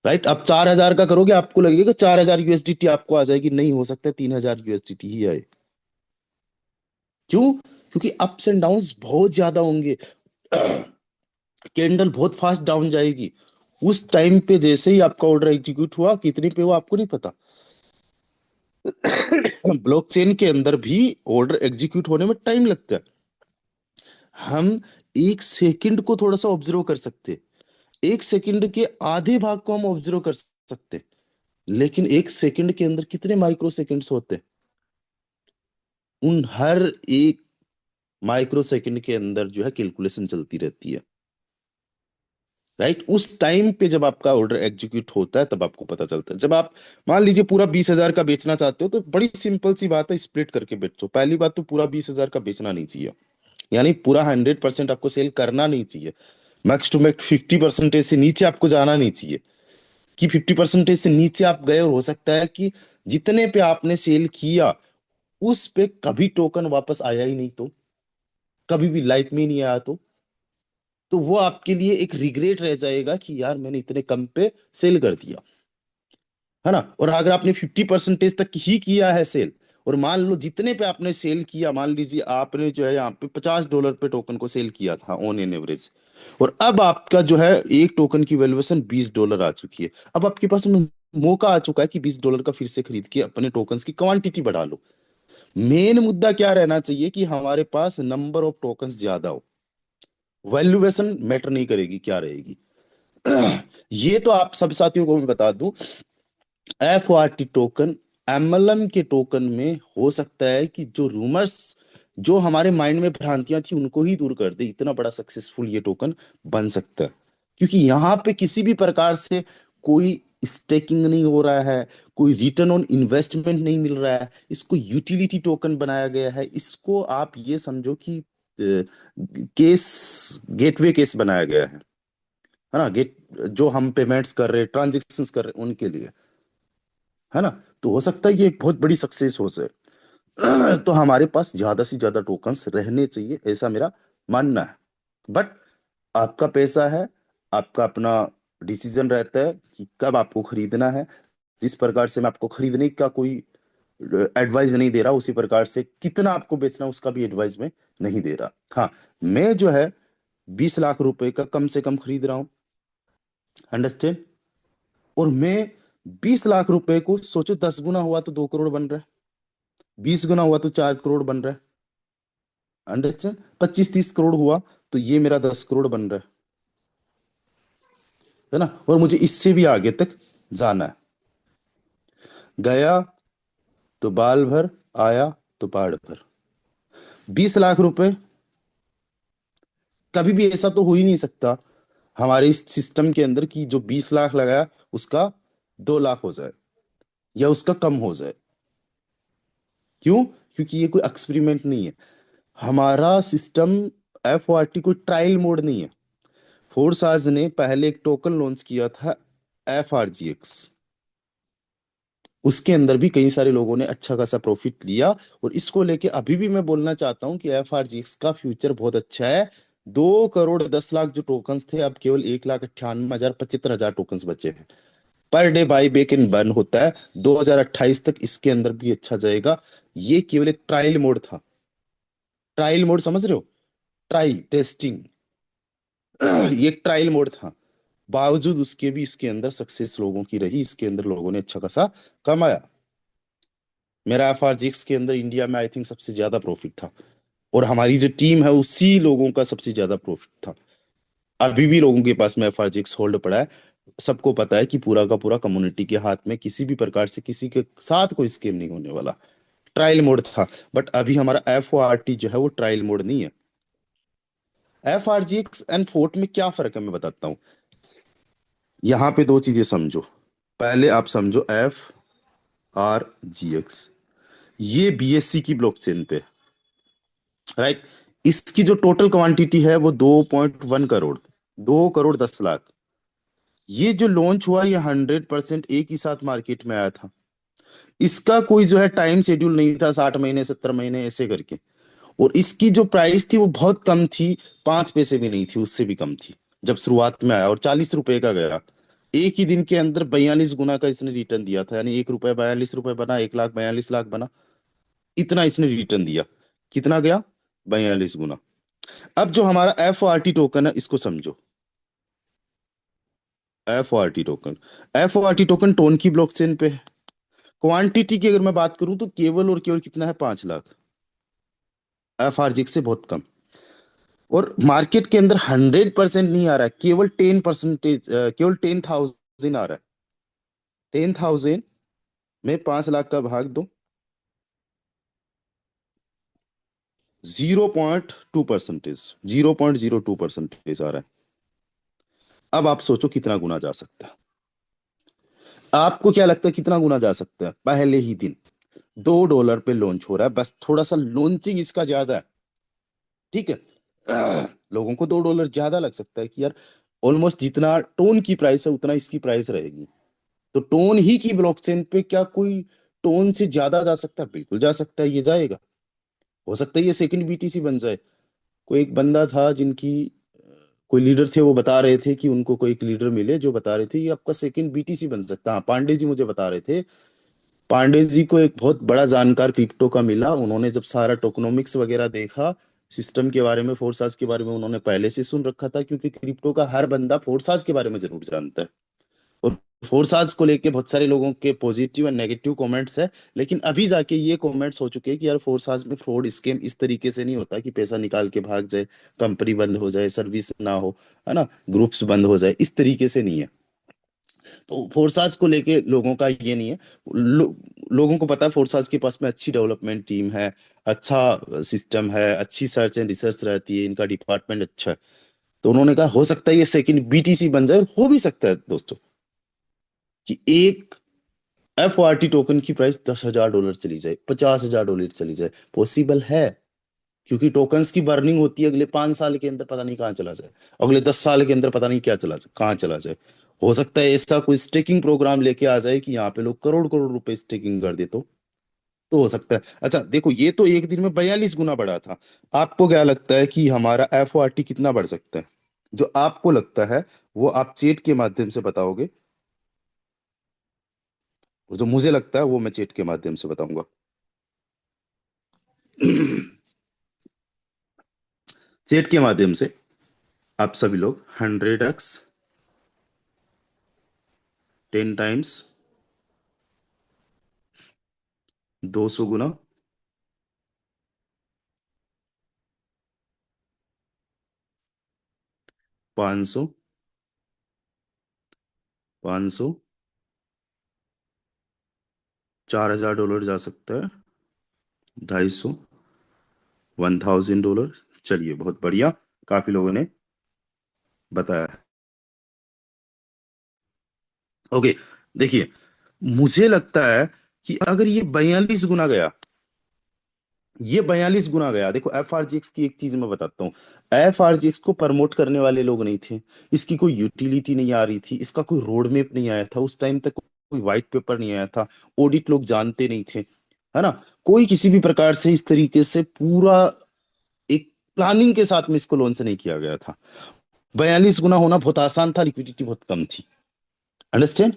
राइट? आप 4,000 का करोगे आपको लगेगा 4,000 USDT आपको आ जाएगी, नहीं, हो सकता है 3,000 USDT ही आए। क्यों? क्योंकि अप्स एंड डाउन्स बहुत ज्यादा होंगे, कैंडल बहुत फास्ट डाउन जाएगी। उस टाइम पे जैसे ही आपका ऑर्डर एग्जीक्यूट हुआ, कितने पे हुआ आपको नहीं पता। ब्लॉकचेन के अंदर भी ऑर्डर एग्जीक्यूट होने में टाइम लगता है। हम एक सेकंड को थोड़ा सा ऑब्जर्व कर सकते हैं, एक सेकंड के आधे भाग को हम ऑब्जर्व कर सकते हैं, लेकिन एक सेकंड के अंदर कितने माइक्रो सेकंड्स होते हैं, उन हर एक माइक्रो सेकंड के अंदर जो है कैलकुलेशन चलती रहती है, राइट? उस टाइम पे जब आपका ऑर्डर एग्जीक्यूट होता है तब आपको पता चलता है। जब आप मान लीजिए पूरा 20,000 का बेचना चाहते हो तो बड़ी सिंपल सी बात है, स्प्लिट करके बेचो। पहली बात तो पूरा 20,000 का बेचना नहीं चाहिए, यानी पूरा 100% आपको सेल करना नहीं चाहिए। मैक्स टू मैक्स 50% से नीचे आपको जाना नहीं चाहिए, कि 50% से नीचे आप गए और हो सकता है कि जितने पे आपने सेल किया उस पे कभी टोकन वापस आया ही नहीं, तो कभी भी लाइफ में ही नहीं आया, तो तो वो आपके लिए एक रिग्रेट रह जाएगा कि यार मैंने इतने कम पे सेल कर दिया, है ना। और अगर आपने 50% तक ही किया है सेल, और मान लो जितने पे आपने सेल किया, मान लीजिए आपने जो है यहाँ पे $50 पे टोकन को सेल किया था ऑन एन एवरेज, और अब आपका जो है एक टोकन की वैल्यूएशन $20 आ चुकी है। अब आपके पास में मौका आ चुका है कि $20 का फिर से खरीद के अपने टोकन्स की क्वांटिटी बढ़ा लो। मेन मुद्दा क्या रहना चाहिए कि हमारे पास नंबर ऑफ टोकन्स ज्यादा हो, वैल्यूएशन मैटर नहीं करेगी क्या रहेगी। ये तो आप सब साथियों को मैं बता दूं, FORT टोकन MLM के टोकन में हो सकता है कि जो रूमर्स, जो हमारे माइंड में भ्रांतियां थी उनको ही दूर कर दे। इतना बड़ा सक्सेसफुल ये टोकन बन सकता है, क्योंकि यहाँ पे किसी भी प्रकार से कोई स्टेकिंग नहीं हो रहा है, कोई रिटर्न ऑन इन्वेस्टमेंट नहीं मिल रहा है। इसको यूटिलिटी टोकन बनाया गया है। इसको आप ये समझो कि केस, गेटवे केस बनाया गया है ना। गेट, जो हम पेमेंट्स कर रहे, ट्रांजेक्शन्स कर रहे उनके लिए, है ना। तो हो सकता है ये एक बहुत बड़ी सक्सेस हो जाए। तो हमारे पास ज्यादा से ज्यादा टोकन्स रहने चाहिए, ऐसा मेरा मानना है। बट आपका पैसा है, आपका अपना डिसीजन रहता है कि कब आपको खरीदना है। जिस प्रकार से मैं आपको खरीदने का कोई एडवाइस नहीं दे रहा, उसी प्रकार से कितना आपको बेचना उसका भी एडवाइस मैं नहीं दे रहा। हाँ, मैं जो है 20 लाख रुपए का कम से कम खरीद रहा हूँ, अंडरस्टैंड। और मैं 20 लाख रुपए को सोचो, 10 गुना हुआ तो 2 करोड़ बन रहा है, 20 गुना हुआ तो 4 करोड़ बन रहा है, अंडरस्टैंड। 25-30 करोड़ हुआ तो ये मेरा 10 करोड़ बन रहा है ना। और मुझे इससे भी आगे तक जाना है। गया तो बाल भर, आया तो बाढ़ भर। 20 लाख रुपए, कभी भी ऐसा तो हो ही नहीं सकता हमारे इस सिस्टम के अंदर कि जो 20 लाख लगाया उसका 2 लाख हो जाए या उसका कम हो जाए। क्यों? क्योंकि ये कोई एक्सपेरिमेंट नहीं है। हमारा सिस्टम FORT कोई ट्रायल मोड नहीं है। फोर्साज ने पहले एक टोकन लॉन्च किया था, FRGX। उसके अंदर भी कई सारे लोगों ने अच्छा खासा प्रॉफिट लिया। और इसको लेके अभी भी मैं बोलना चाहता हूं कि FRGX का फ्यूचर बहुत अच्छा है। 2 करोड़ 10 लाख जो टोकन्स थे, अब केवल 1,98,75,000 टोकन्स बचे हैं। Per day buy back in burn होता है। 2028 तक इसके अंदर भी अच्छा जाएगा। ये केवल एक ट्रायल मोड था। ट्रायल मोड समझ रहे हो? Try, testing. ये एक ट्रायल मोड था। बावजूद उसके भी इसके अंदर सक्सेस लोगों की रही, इसके अंदर लोगों ने अच्छा खासा कमाया। मेरा FRGX के अंदर इंडिया में आई थिंक सबसे ज्यादा प्रॉफिट था, और हमारी जो टीम है उसी लोगों का सबसे ज्यादा प्रॉफिट था। अभी भी लोगों के पास में FRGX होल्ड पड़ा है। सबको पता है कि पूरा का पूरा कम्युनिटी के हाथ में किसी भी प्रकार से किसी के साथ कोई स्कीम नहीं होने वाला। ट्रायल मोड था। बट अभी हमारा FORT जो है वो ट्रायल मोड नहीं है। FRGX एंड फोर्ट में क्या फर्क है मैं बताता हूँ। यहाँ पे दो चीजें समझो। पहले आप समझो FRGX, ये BSC की ब्लॉकचेन पे, राइट। इसकी जो टोटल क्वांटिटी है वो 2.1 करोड़, 2 करोड़ 10 लाख। ये जो लॉन्च हुआ ये 100% एक ही साथ मार्केट में आया था। इसका कोई जो है टाइम शेड्यूल नहीं था, 60 महीने 70 महीने ऐसे करके। और इसकी जो प्राइस थी वो बहुत कम थी, 5 पैसे भी नहीं थी, उससे भी कम थी जब शुरुआत में आया, और 40 रुपए का गया। एक ही दिन के अंदर 42 गुना का इसने रिटर्न दिया था, यानी 1 रुपए 42 रुपए बना, 1,42,00,000 बना। इतना इसने रिटर्न दिया। कितना गया? 42 गुना। अब जो हमारा FORT टोकन है इसको समझो। FORT token, FORT token tone की ब्लॉकचेन पे है। क्वांटिटी की अगर मैं बात करूं तो केवल और केवल कितना है? 5 लाख। FRGX से बहुत कम। और मार्केट के अंदर 100% नहीं आ रहा है, केवल 10%, केवल 10,000 आ रहा है। 10,000 में 5 लाख का भाग दो, 0.2%, 0.02% आ रहा है। अब आप सोचो कितना गुना जा सकता है। आपको क्या लगता है कितना गुना जा सकता है? पहले ही दिन $2 पे लॉन्च हो रहा है, बस थोड़ा सा लॉन्चिंग इसका ज्यादा है, ठीक है। लोगों को $2 ज्यादा लग सकता है कि यार ऑलमोस्ट जितना टोन की प्राइस है उतना इसकी प्राइस रहेगी। तो टोन ही की ब्लॉकचेन पे क्या कोई टोन से ज्यादा जा सकता है? बिल्कुल जा सकता है, ये जाएगा। हो सकता है ये सेकंड BTC बन जाए। कोई एक बंदा था जिनकी कोई लीडर थे, वो बता रहे थे कि उनको कोई एक लीडर मिले जो बता रहे थे ये आपका सेकंड बीटीसी बन सकता है। हाँ, पांडे जी मुझे बता रहे थे। पांडे जी को एक बहुत बड़ा जानकार क्रिप्टो का मिला। उन्होंने जब सारा टोकनोमिक्स वगैरह देखा, सिस्टम के बारे में, फोर्साज के बारे में उन्होंने पहले से सुन रखा था, क्योंकि क्रिप्टो का हर बंदा फोर्साज के बारे में जरूर जानता है। और फोर्साज को लेके बहुत सारे लोगों के पॉजिटिव एंड नेगेटिव कमेंट्स है, लेकिन अभी जाके ये कमेंट्स हो चुके हैं कि यार फोर्साज में फ्रॉड स्कैम इस तरीके से नहीं होता कि पैसा निकाल के भाग जाए, कंपनी बंद हो जाए, सर्विस ना हो, है ना, ग्रुप्स बंद हो जाए, इस तरीके से नहीं है। तो फोर्साज को लेके लोगों का ये नहीं है। लोगों को पता है फोर्साज के पास में अच्छी डेवलपमेंट टीम है, अच्छा सिस्टम है, अच्छी सर्च एंड रिसर्च रहती है, इनका डिपार्टमेंट अच्छा है। तो उन्होंने कहा हो सकता है ये सेकंड बीटीसी बन जाए। और हो भी सकता है दोस्तों कि एक एफ टोकन की प्राइस $10,000 चली जाए, $50,000 चली जाए, पॉसिबल है। क्योंकि टोकन्स की बर्निंग होती है, अगले 5 साल के अंदर पता नहीं कहाँ चला जाए, अगले 10 साल के अंदर पता नहीं क्या चला जाए, कहाँ चला जाए। हो सकता है ऐसा कोई स्टेकिंग प्रोग्राम लेके आ जाए कि यहाँ पे लोग करोड़ करोड़ रुपए स्टेकिंग कर दे तो हो सकता है। अच्छा देखो, ये तो एक दिन में 42 गुना बढ़ा था। आपको क्या लगता है कि हमारा एफ कितना बढ़ सकता है? जो आपको लगता है वो आप चेट के माध्यम से बताओगे, और जो मुझे लगता है वो मैं चेट के माध्यम से बताऊंगा। चेट के माध्यम से आप सभी लोग 100x, 10 टाइम्स, 200 गुना, 500, 500, $4,000 जा सकता है, 250, $1,000। चलिए बहुत बढ़िया, काफी लोगों ने बताया। ओके, देखिए, मुझे लगता है कि अगर ये 42 गुना गया, ये 42 गुना गया। देखो एफ की एक चीज मैं बताता हूँ। एफ को प्रमोट करने वाले लोग नहीं थे, इसकी कोई यूटिलिटी नहीं आ रही थी, इसका कोई रोड मैप नहीं आया था उस टाइम तक, कोई व्हाइट पेपर नहीं आया था, ऑडिट लोग जानते नहीं थे, है ना। कोई किसी भी प्रकार से इस तरीके से पूरा एक प्लानिंग के साथ में इसको लॉन्च नहीं किया गया था। 42 गुना होना बहुत आसान था, लिक्विडिटी बहुत कम थी। अंडरस्टैंड?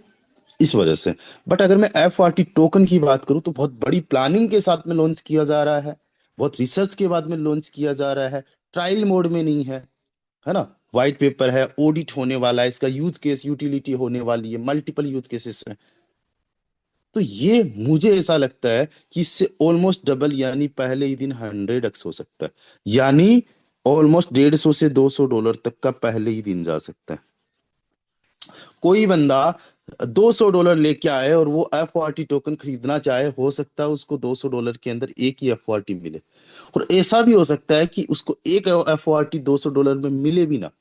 इस वजह से। बट अगर मैं टोकन की बात करूं तो बहुत बड़ी प्लानिंग के साथ में लॉन्च किया जा रहा है, बहुत रिसर्च के बाद में लॉन्च किया जा रहा है, ट्रायल मोड में नहीं है ना। व्हाइट पेपर है, ऑडिट होने वाला है, इसका यूज केस यूटिलिटी होने वाली है, मल्टीपल यूज केसेस है। तो ये मुझे ऐसा लगता है कि इससे ऑलमोस्ट डबल, यानी पहले ही दिन 100x हो सकता है, यानी ऑलमोस्ट $150 से $200 तक का पहले ही दिन जा सकता है। कोई बंदा $200 लेके आए और वो एफ टोकन खरीदना चाहे, हो सकता है उसको $200 के अंदर एक ही एफ मिले। और ऐसा भी हो सकता है कि उसको एक एफ $200 में मिले भी ना,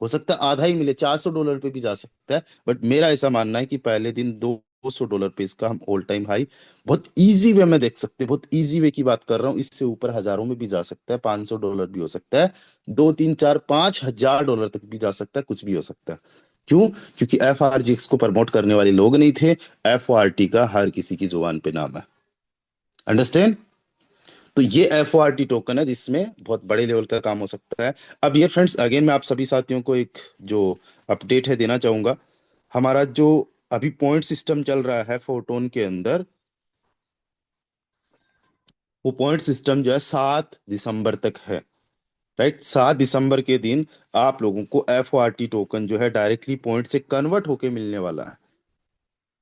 हो सकता है आधा ही मिले, $400 पे भी जा सकता है। बट मेरा ऐसा मानना है कि पहले दिन $200 पे इसका हम ऑल टाइम हाई बहुत इजी वे में देख सकते हैं। बहुत इजी वे की बात कर रहा हूँ, इससे ऊपर हजारों में भी जा सकता है, $500 भी हो सकता है, 2 3 4 5 हजार डॉलर तक भी जा सकता है, कुछ भी हो सकता है। क्यों? क्योंकि एफ को प्रमोट करने वाले लोग नहीं थे, एफ का हर किसी की जुबान पे नाम है। अंडरस्टैंड? तो ये एफ टोकन है जिसमें बहुत बड़े लेवल का काम हो सकता है। अब ये फ्रेंड्स, अगेन मैं आप सभी साथियों को एक जो अपडेट है देना चाहूंगा। हमारा जो अभी पॉइंट सिस्टम चल रहा है फोटोन के अंदर, वो पॉइंट सिस्टम जो है 7 दिसंबर तक है। राइट, 7 दिसंबर के दिन आप लोगों को एफ टोकन जो है डायरेक्टली पॉइंट से कन्वर्ट होके मिलने वाला है।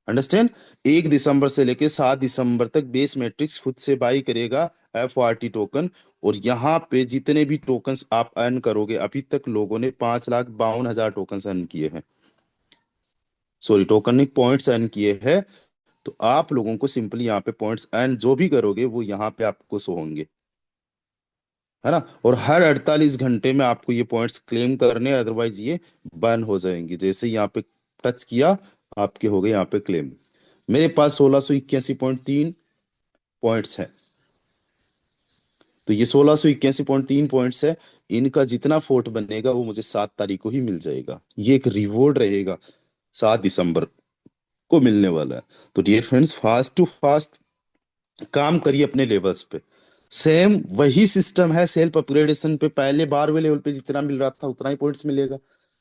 अंडरस्टैंड? 1 दिसंबर से लेके 7 दिसंबर तक बेस मैट्रिक्स खुद से बाई करेगा एफ टोकन। और यहाँ पे जितने भी टोकन्स आप अर्न करोगे, अभी तक लोगों ने 5,52,000 टोकन्स अर्न किए हैं, सॉरी टोकन नहीं, पॉइंट्स अर्न किए हैं। तो आप लोगों को सिंपली यहाँ पे पॉइंट्स अर्न जो भी करोगे वो यहाँ पे आपको शो होंगे, है ना। और हर 48 घंटे में आपको ये पॉइंट्स क्लेम करने, अदरवाइज ये बर्न हो जाएंगे। जैसे यहाँ पे टच किया, आपके हो गए यहाँ पे क्लेम। मेरे पास 1681.3 पॉइंट्स है। तो ये 1681.3 पॉइंट्स है, इनका जितना फोर्ट बनेगा वो मुझे 7 तारीख को ही मिल जाएगा। ये एक रिवॉर्ड रहेगा, 7 दिसंबर को मिलने वाला है। तो dear friends, fast to fast काम करिए अपने लेवल्स पे। सेम वही सिस्टम है सेल्फ अपग्रेडेशन पे। पहले 12वें लेवल पे जितना मिल रहा था उतना ही पॉइंट्स मिलेगा।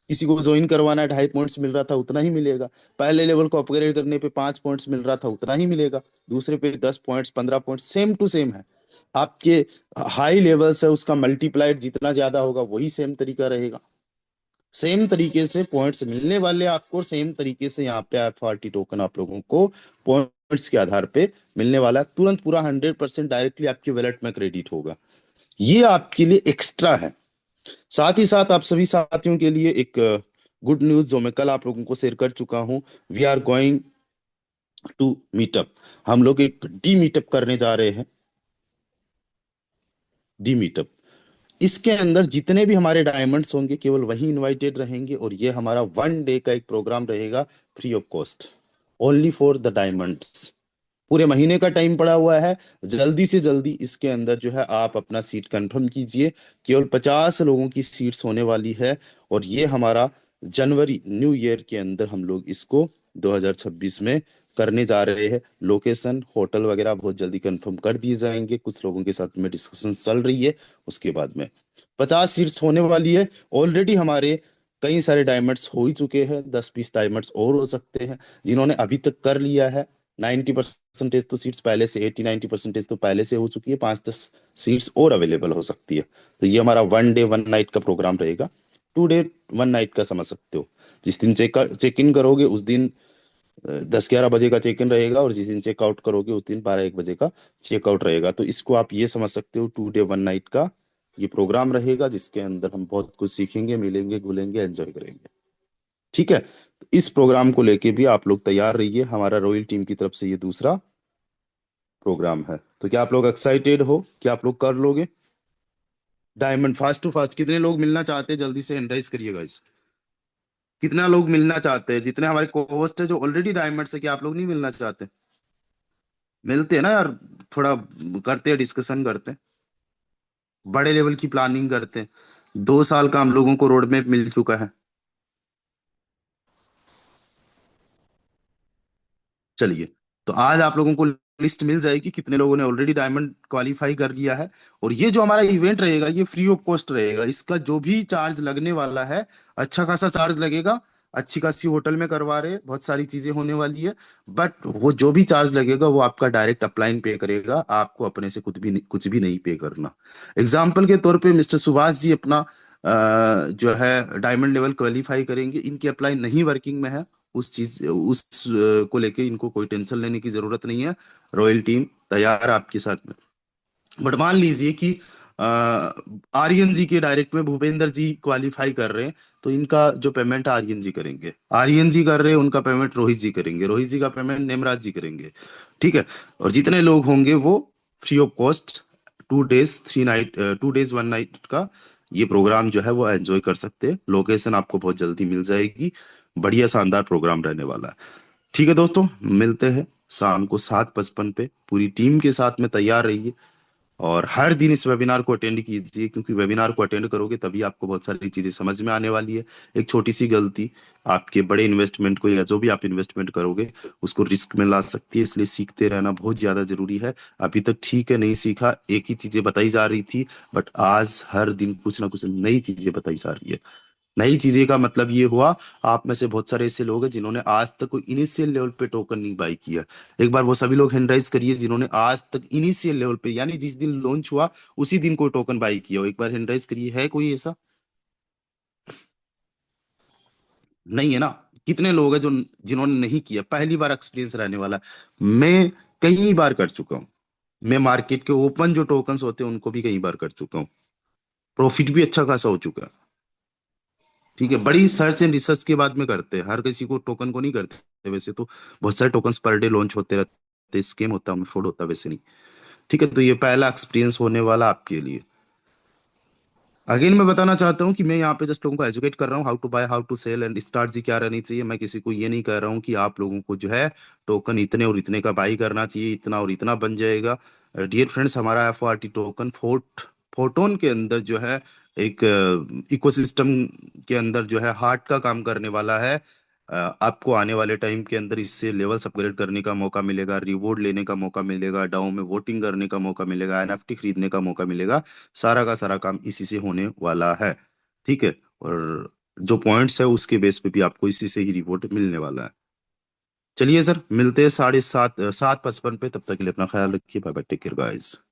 किसी को ज्वाइन करवाना है 2.5 पॉइंट्स मिल रहा था उतना ही मिलेगा। पहले लेवल को अपग्रेड करने पे 5 पॉइंट्स मिल रहा था उतना ही मिलेगा। दूसरे पे 10 points 15 points same to same है। आपके हाई लेवल से उसका मल्टीप्लाइड जितना ज्यादा होगा वही सेम तरीका रहेगा। सेम तरीके से पॉइंट्स मिलने वाले आपको। सेम तरीके से यहाँ पे FRT टोकन आप लोगों को पॉइंट्स के आधार पे मिलने वाला है। तुरंत पूरा 100% डायरेक्टली आपके वैलेट में क्रेडिट होगा। ये आपके लिए एक्स्ट्रा है। साथ ही साथ आप सभी साथियों के लिए एक गुड न्यूज जो मैं कल आप लोगों को शेयर कर चुका हूं। We are going to meetup. हम लोग एक डी मीटअप करने जा रहे हैं। डी मीटअप इसके अंदर जितने भी हमारे डायमंड्स होंगे केवल वही इनवाइटेड रहेंगे। और ये हमारा 1 डे का एक प्रोग्राम रहेगा free of cost only for the diamonds. पूरे महीने का टाइम पड़ा हुआ है। जल्दी से जल्दी इसके अंदर जो है आप अपना सीट कंफर्म कीजिए। केवल 50 लोगों की सीट्स होने वाली है। और ये हमारा जनवरी न्यू ईयर के अंदर हम लोग इसको 2026 में करने जा रहे हैं। लोकेशन होटल वगैरह बहुत जल्दी कंफर्म कर दिए जाएंगे। कुछ लोगों के साथ में डिस्कशन चल रही है। उसके बाद में 50 सीट्स होने वाली है। ऑलरेडी हमारे कई सारे डायमंड्स हो ही चुके हैं। 10-20 डायमंड्स और हो सकते हैं जिन्होंने अभी तक कर लिया है। 90% तो सीट्स पहले से 80-90% तो पहले से हो चुकी है। 5-10 सीट्स और अवेलेबल हो सकती है। तो ये हमारा 1 डे 1 नाइट का प्रोग्राम रहेगा। 2 डे 1 नाइट का समझ सकते हो। जिस दिन चेक इन करोगे उस दिन 10-11 बजे का चेक इन रहेगा। और जिस दिन चेकआउट करोगे उस दिन 12-1 बजे का चेकआउट रहेगा। तो इसको आप ये समझ सकते हो 2 डे 1 नाइट का ये प्रोग्राम रहेगा। जिसके अंदर हम बहुत कुछ सीखेंगे मिलेंगे घुलेंगे एंजॉय करेंगे। ठीक है। तो इस प्रोग्राम को लेके भी आप लोग तैयार रहिए। हमारा रॉयल टीम की तरफ से ये दूसरा प्रोग्राम है। तो क्या आप लोग एक्साइटेड हो? क्या आप लोग कर लोगे डायमंड फास्ट टू फास्ट? कितने लोग मिलना चाहते हैं जल्दी से हैंड राइज करिएगा इस। कितना लोग मिलना चाहते हैं? जितने हमारे को होस्ट है जो ऑलरेडी डायमंड से, क्या आप लोग नहीं मिलना चाहते? मिलते हैं ना यार। थोड़ा करते हैं डिस्कशन करते हैं। बड़े लेवल की प्लानिंग करते हैं। 2 साल का हम लोगों को रोड मैप मिल चुका है। चलिए। तो आज आप लोगों को लिस्ट मिल जाएगी कितने लोगों ने ऑलरेडी डायमंड क्वालिफाई कर लिया है। और ये जो हमारा इवेंट रहेगा ये फ्री ऑफ कॉस्ट रहेगा। इसका जो भी चार्ज लगने वाला है अच्छा खासा चार्ज लगेगा। अच्छी खासी होटल में करवा रहे हैं, बहुत सारी चीजें होने वाली है। बट वो जो भी चार्ज लगेगा वो आपका डायरेक्ट अपलाइन पे करेगा। आपको अपने से कुछ भी नहीं पे करना। एग्जाम्पल के तौर पे मिस्टर सुभाष जी अपना जो है डायमंड लेवल क्वालिफाई करेंगे। इनकी अपलाइन नहीं वर्किंग में है। को लेके इनको कोई टेंशन लेने की जरूरत नहीं है। रॉयल टीम तैयार है आपके साथ में। बट मान लीजिए कि आर्यन जी के डायरेक्ट में भूपेंद्र जी क्वालिफाई कर रहे हैं। तो इनका जो पेमेंट आर्यन जी करेंगे। आर्यन जी कर रहे हैं उनका पेमेंट रोहित जी करेंगे। रोहित जी का पेमेंट नेमराज जी करेंगे। ठीक है। और जितने लोग होंगे वो free of cost 2 days 1 night का ये प्रोग्राम जो है वो एंजॉय कर सकते हैं। लोकेशन आपको बहुत जल्दी मिल जाएगी। बढ़िया शानदार प्रोग्राम रहने वाला है। ठीक है दोस्तों, मिलते हैं शाम को 7:55 पे। पूरी टीम के साथ में तैयार रहिए। और हर दिन इस वेबिनार को अटेंड कीजिए क्योंकि वेबिनार को अटेंड करोगे तभी आपको बहुत सारी चीजें समझ में आने वाली है। एक छोटी सी गलती आपके बड़े इन्वेस्टमेंट को या जो भी आप इन्वेस्टमेंट करोगे उसको रिस्क में ला सकती है। इसलिए सीखते रहना बहुत ज्यादा जरूरी है। अभी तक ठीक है नहीं सीखा, एक ही चीजें बताई जा रही थी। बट आज हर दिन कुछ ना कुछ नई चीजें बताई जा रही है। नई चीजें का मतलब ये हुआ आप में से बहुत सारे ऐसे लोग हैं जिन्होंने आज तक कोई इनिशियल लेवल पे टोकन नहीं बाई किया। एक बार वो सभी लोग हैंड राइज करिए जिन्होंने आज तक इनिशियल लेवल पे यानी जिस दिन लॉन्च हुआ उसी दिन कोई टोकन बाई किया हो। एक बार हैंड राइज करिए। है कोई ऐसा? नहीं है ना? कितने लोग हैं जो जिन्होंने नहीं किया? पहली बार एक्सपीरियंस रहने वाला है। मैं कई बार कर चुका हूँ। मैं मार्केट के ओपन जो टोकन्स होते हैं उनको भी कई बार कर चुका हूँ। प्रॉफिट भी अच्छा खासा हो चुका है। ठीक है। बड़ी सर्च एंड रिसर्च के बाद में करते हैं। हर किसी को टोकन को नहीं करते वैसे तो। बहुत सारे टोकन्स पर डे लॉन्च होते रहते हैं। स्कैम होता है फ्रॉड होता है वैसे नहीं। ठीक है। तो ये पहला एक्सपीरियंस होने वाला आपके लिए। अगेन मैं बताना चाहता हूँ कि मैं यहाँ पे जस्ट लोगों को एजुकेट कर रहा हूँ how to buy how to sell and strategy क्या रहनी चाहिए। मैं किसी को ये नहीं कह रहा हूँ कि आप लोगों को जो है टोकन इतने और इतने का बाई करना चाहिए, इतना और इतना बन जाएगा। डियर फ्रेंड्स, हमारा FRT टोकन फोटोन के अंदर जो है एक इकोसिस्टम के अंदर जो है हार्ट का काम करने वाला है। आपको आने वाले टाइम के अंदर इससे लेवल्स अपग्रेड करने का मौका मिलेगा, रिवॉर्ड लेने का मौका मिलेगा, डाउ में वोटिंग करने का मौका मिलेगा, एनएफटी खरीदने का मौका मिलेगा। सारा का सारा काम इसी से होने वाला है। ठीक है, और जो पॉइंट्स है उसके बेस पे भी आपको इसी से ही रिवॉर्ड मिलने वाला है। चलिए सर, मिलते हैं 7:30 7:55 पे। तब तक के लिए अपना ख्याल रखिए। Bye bye, take care guys.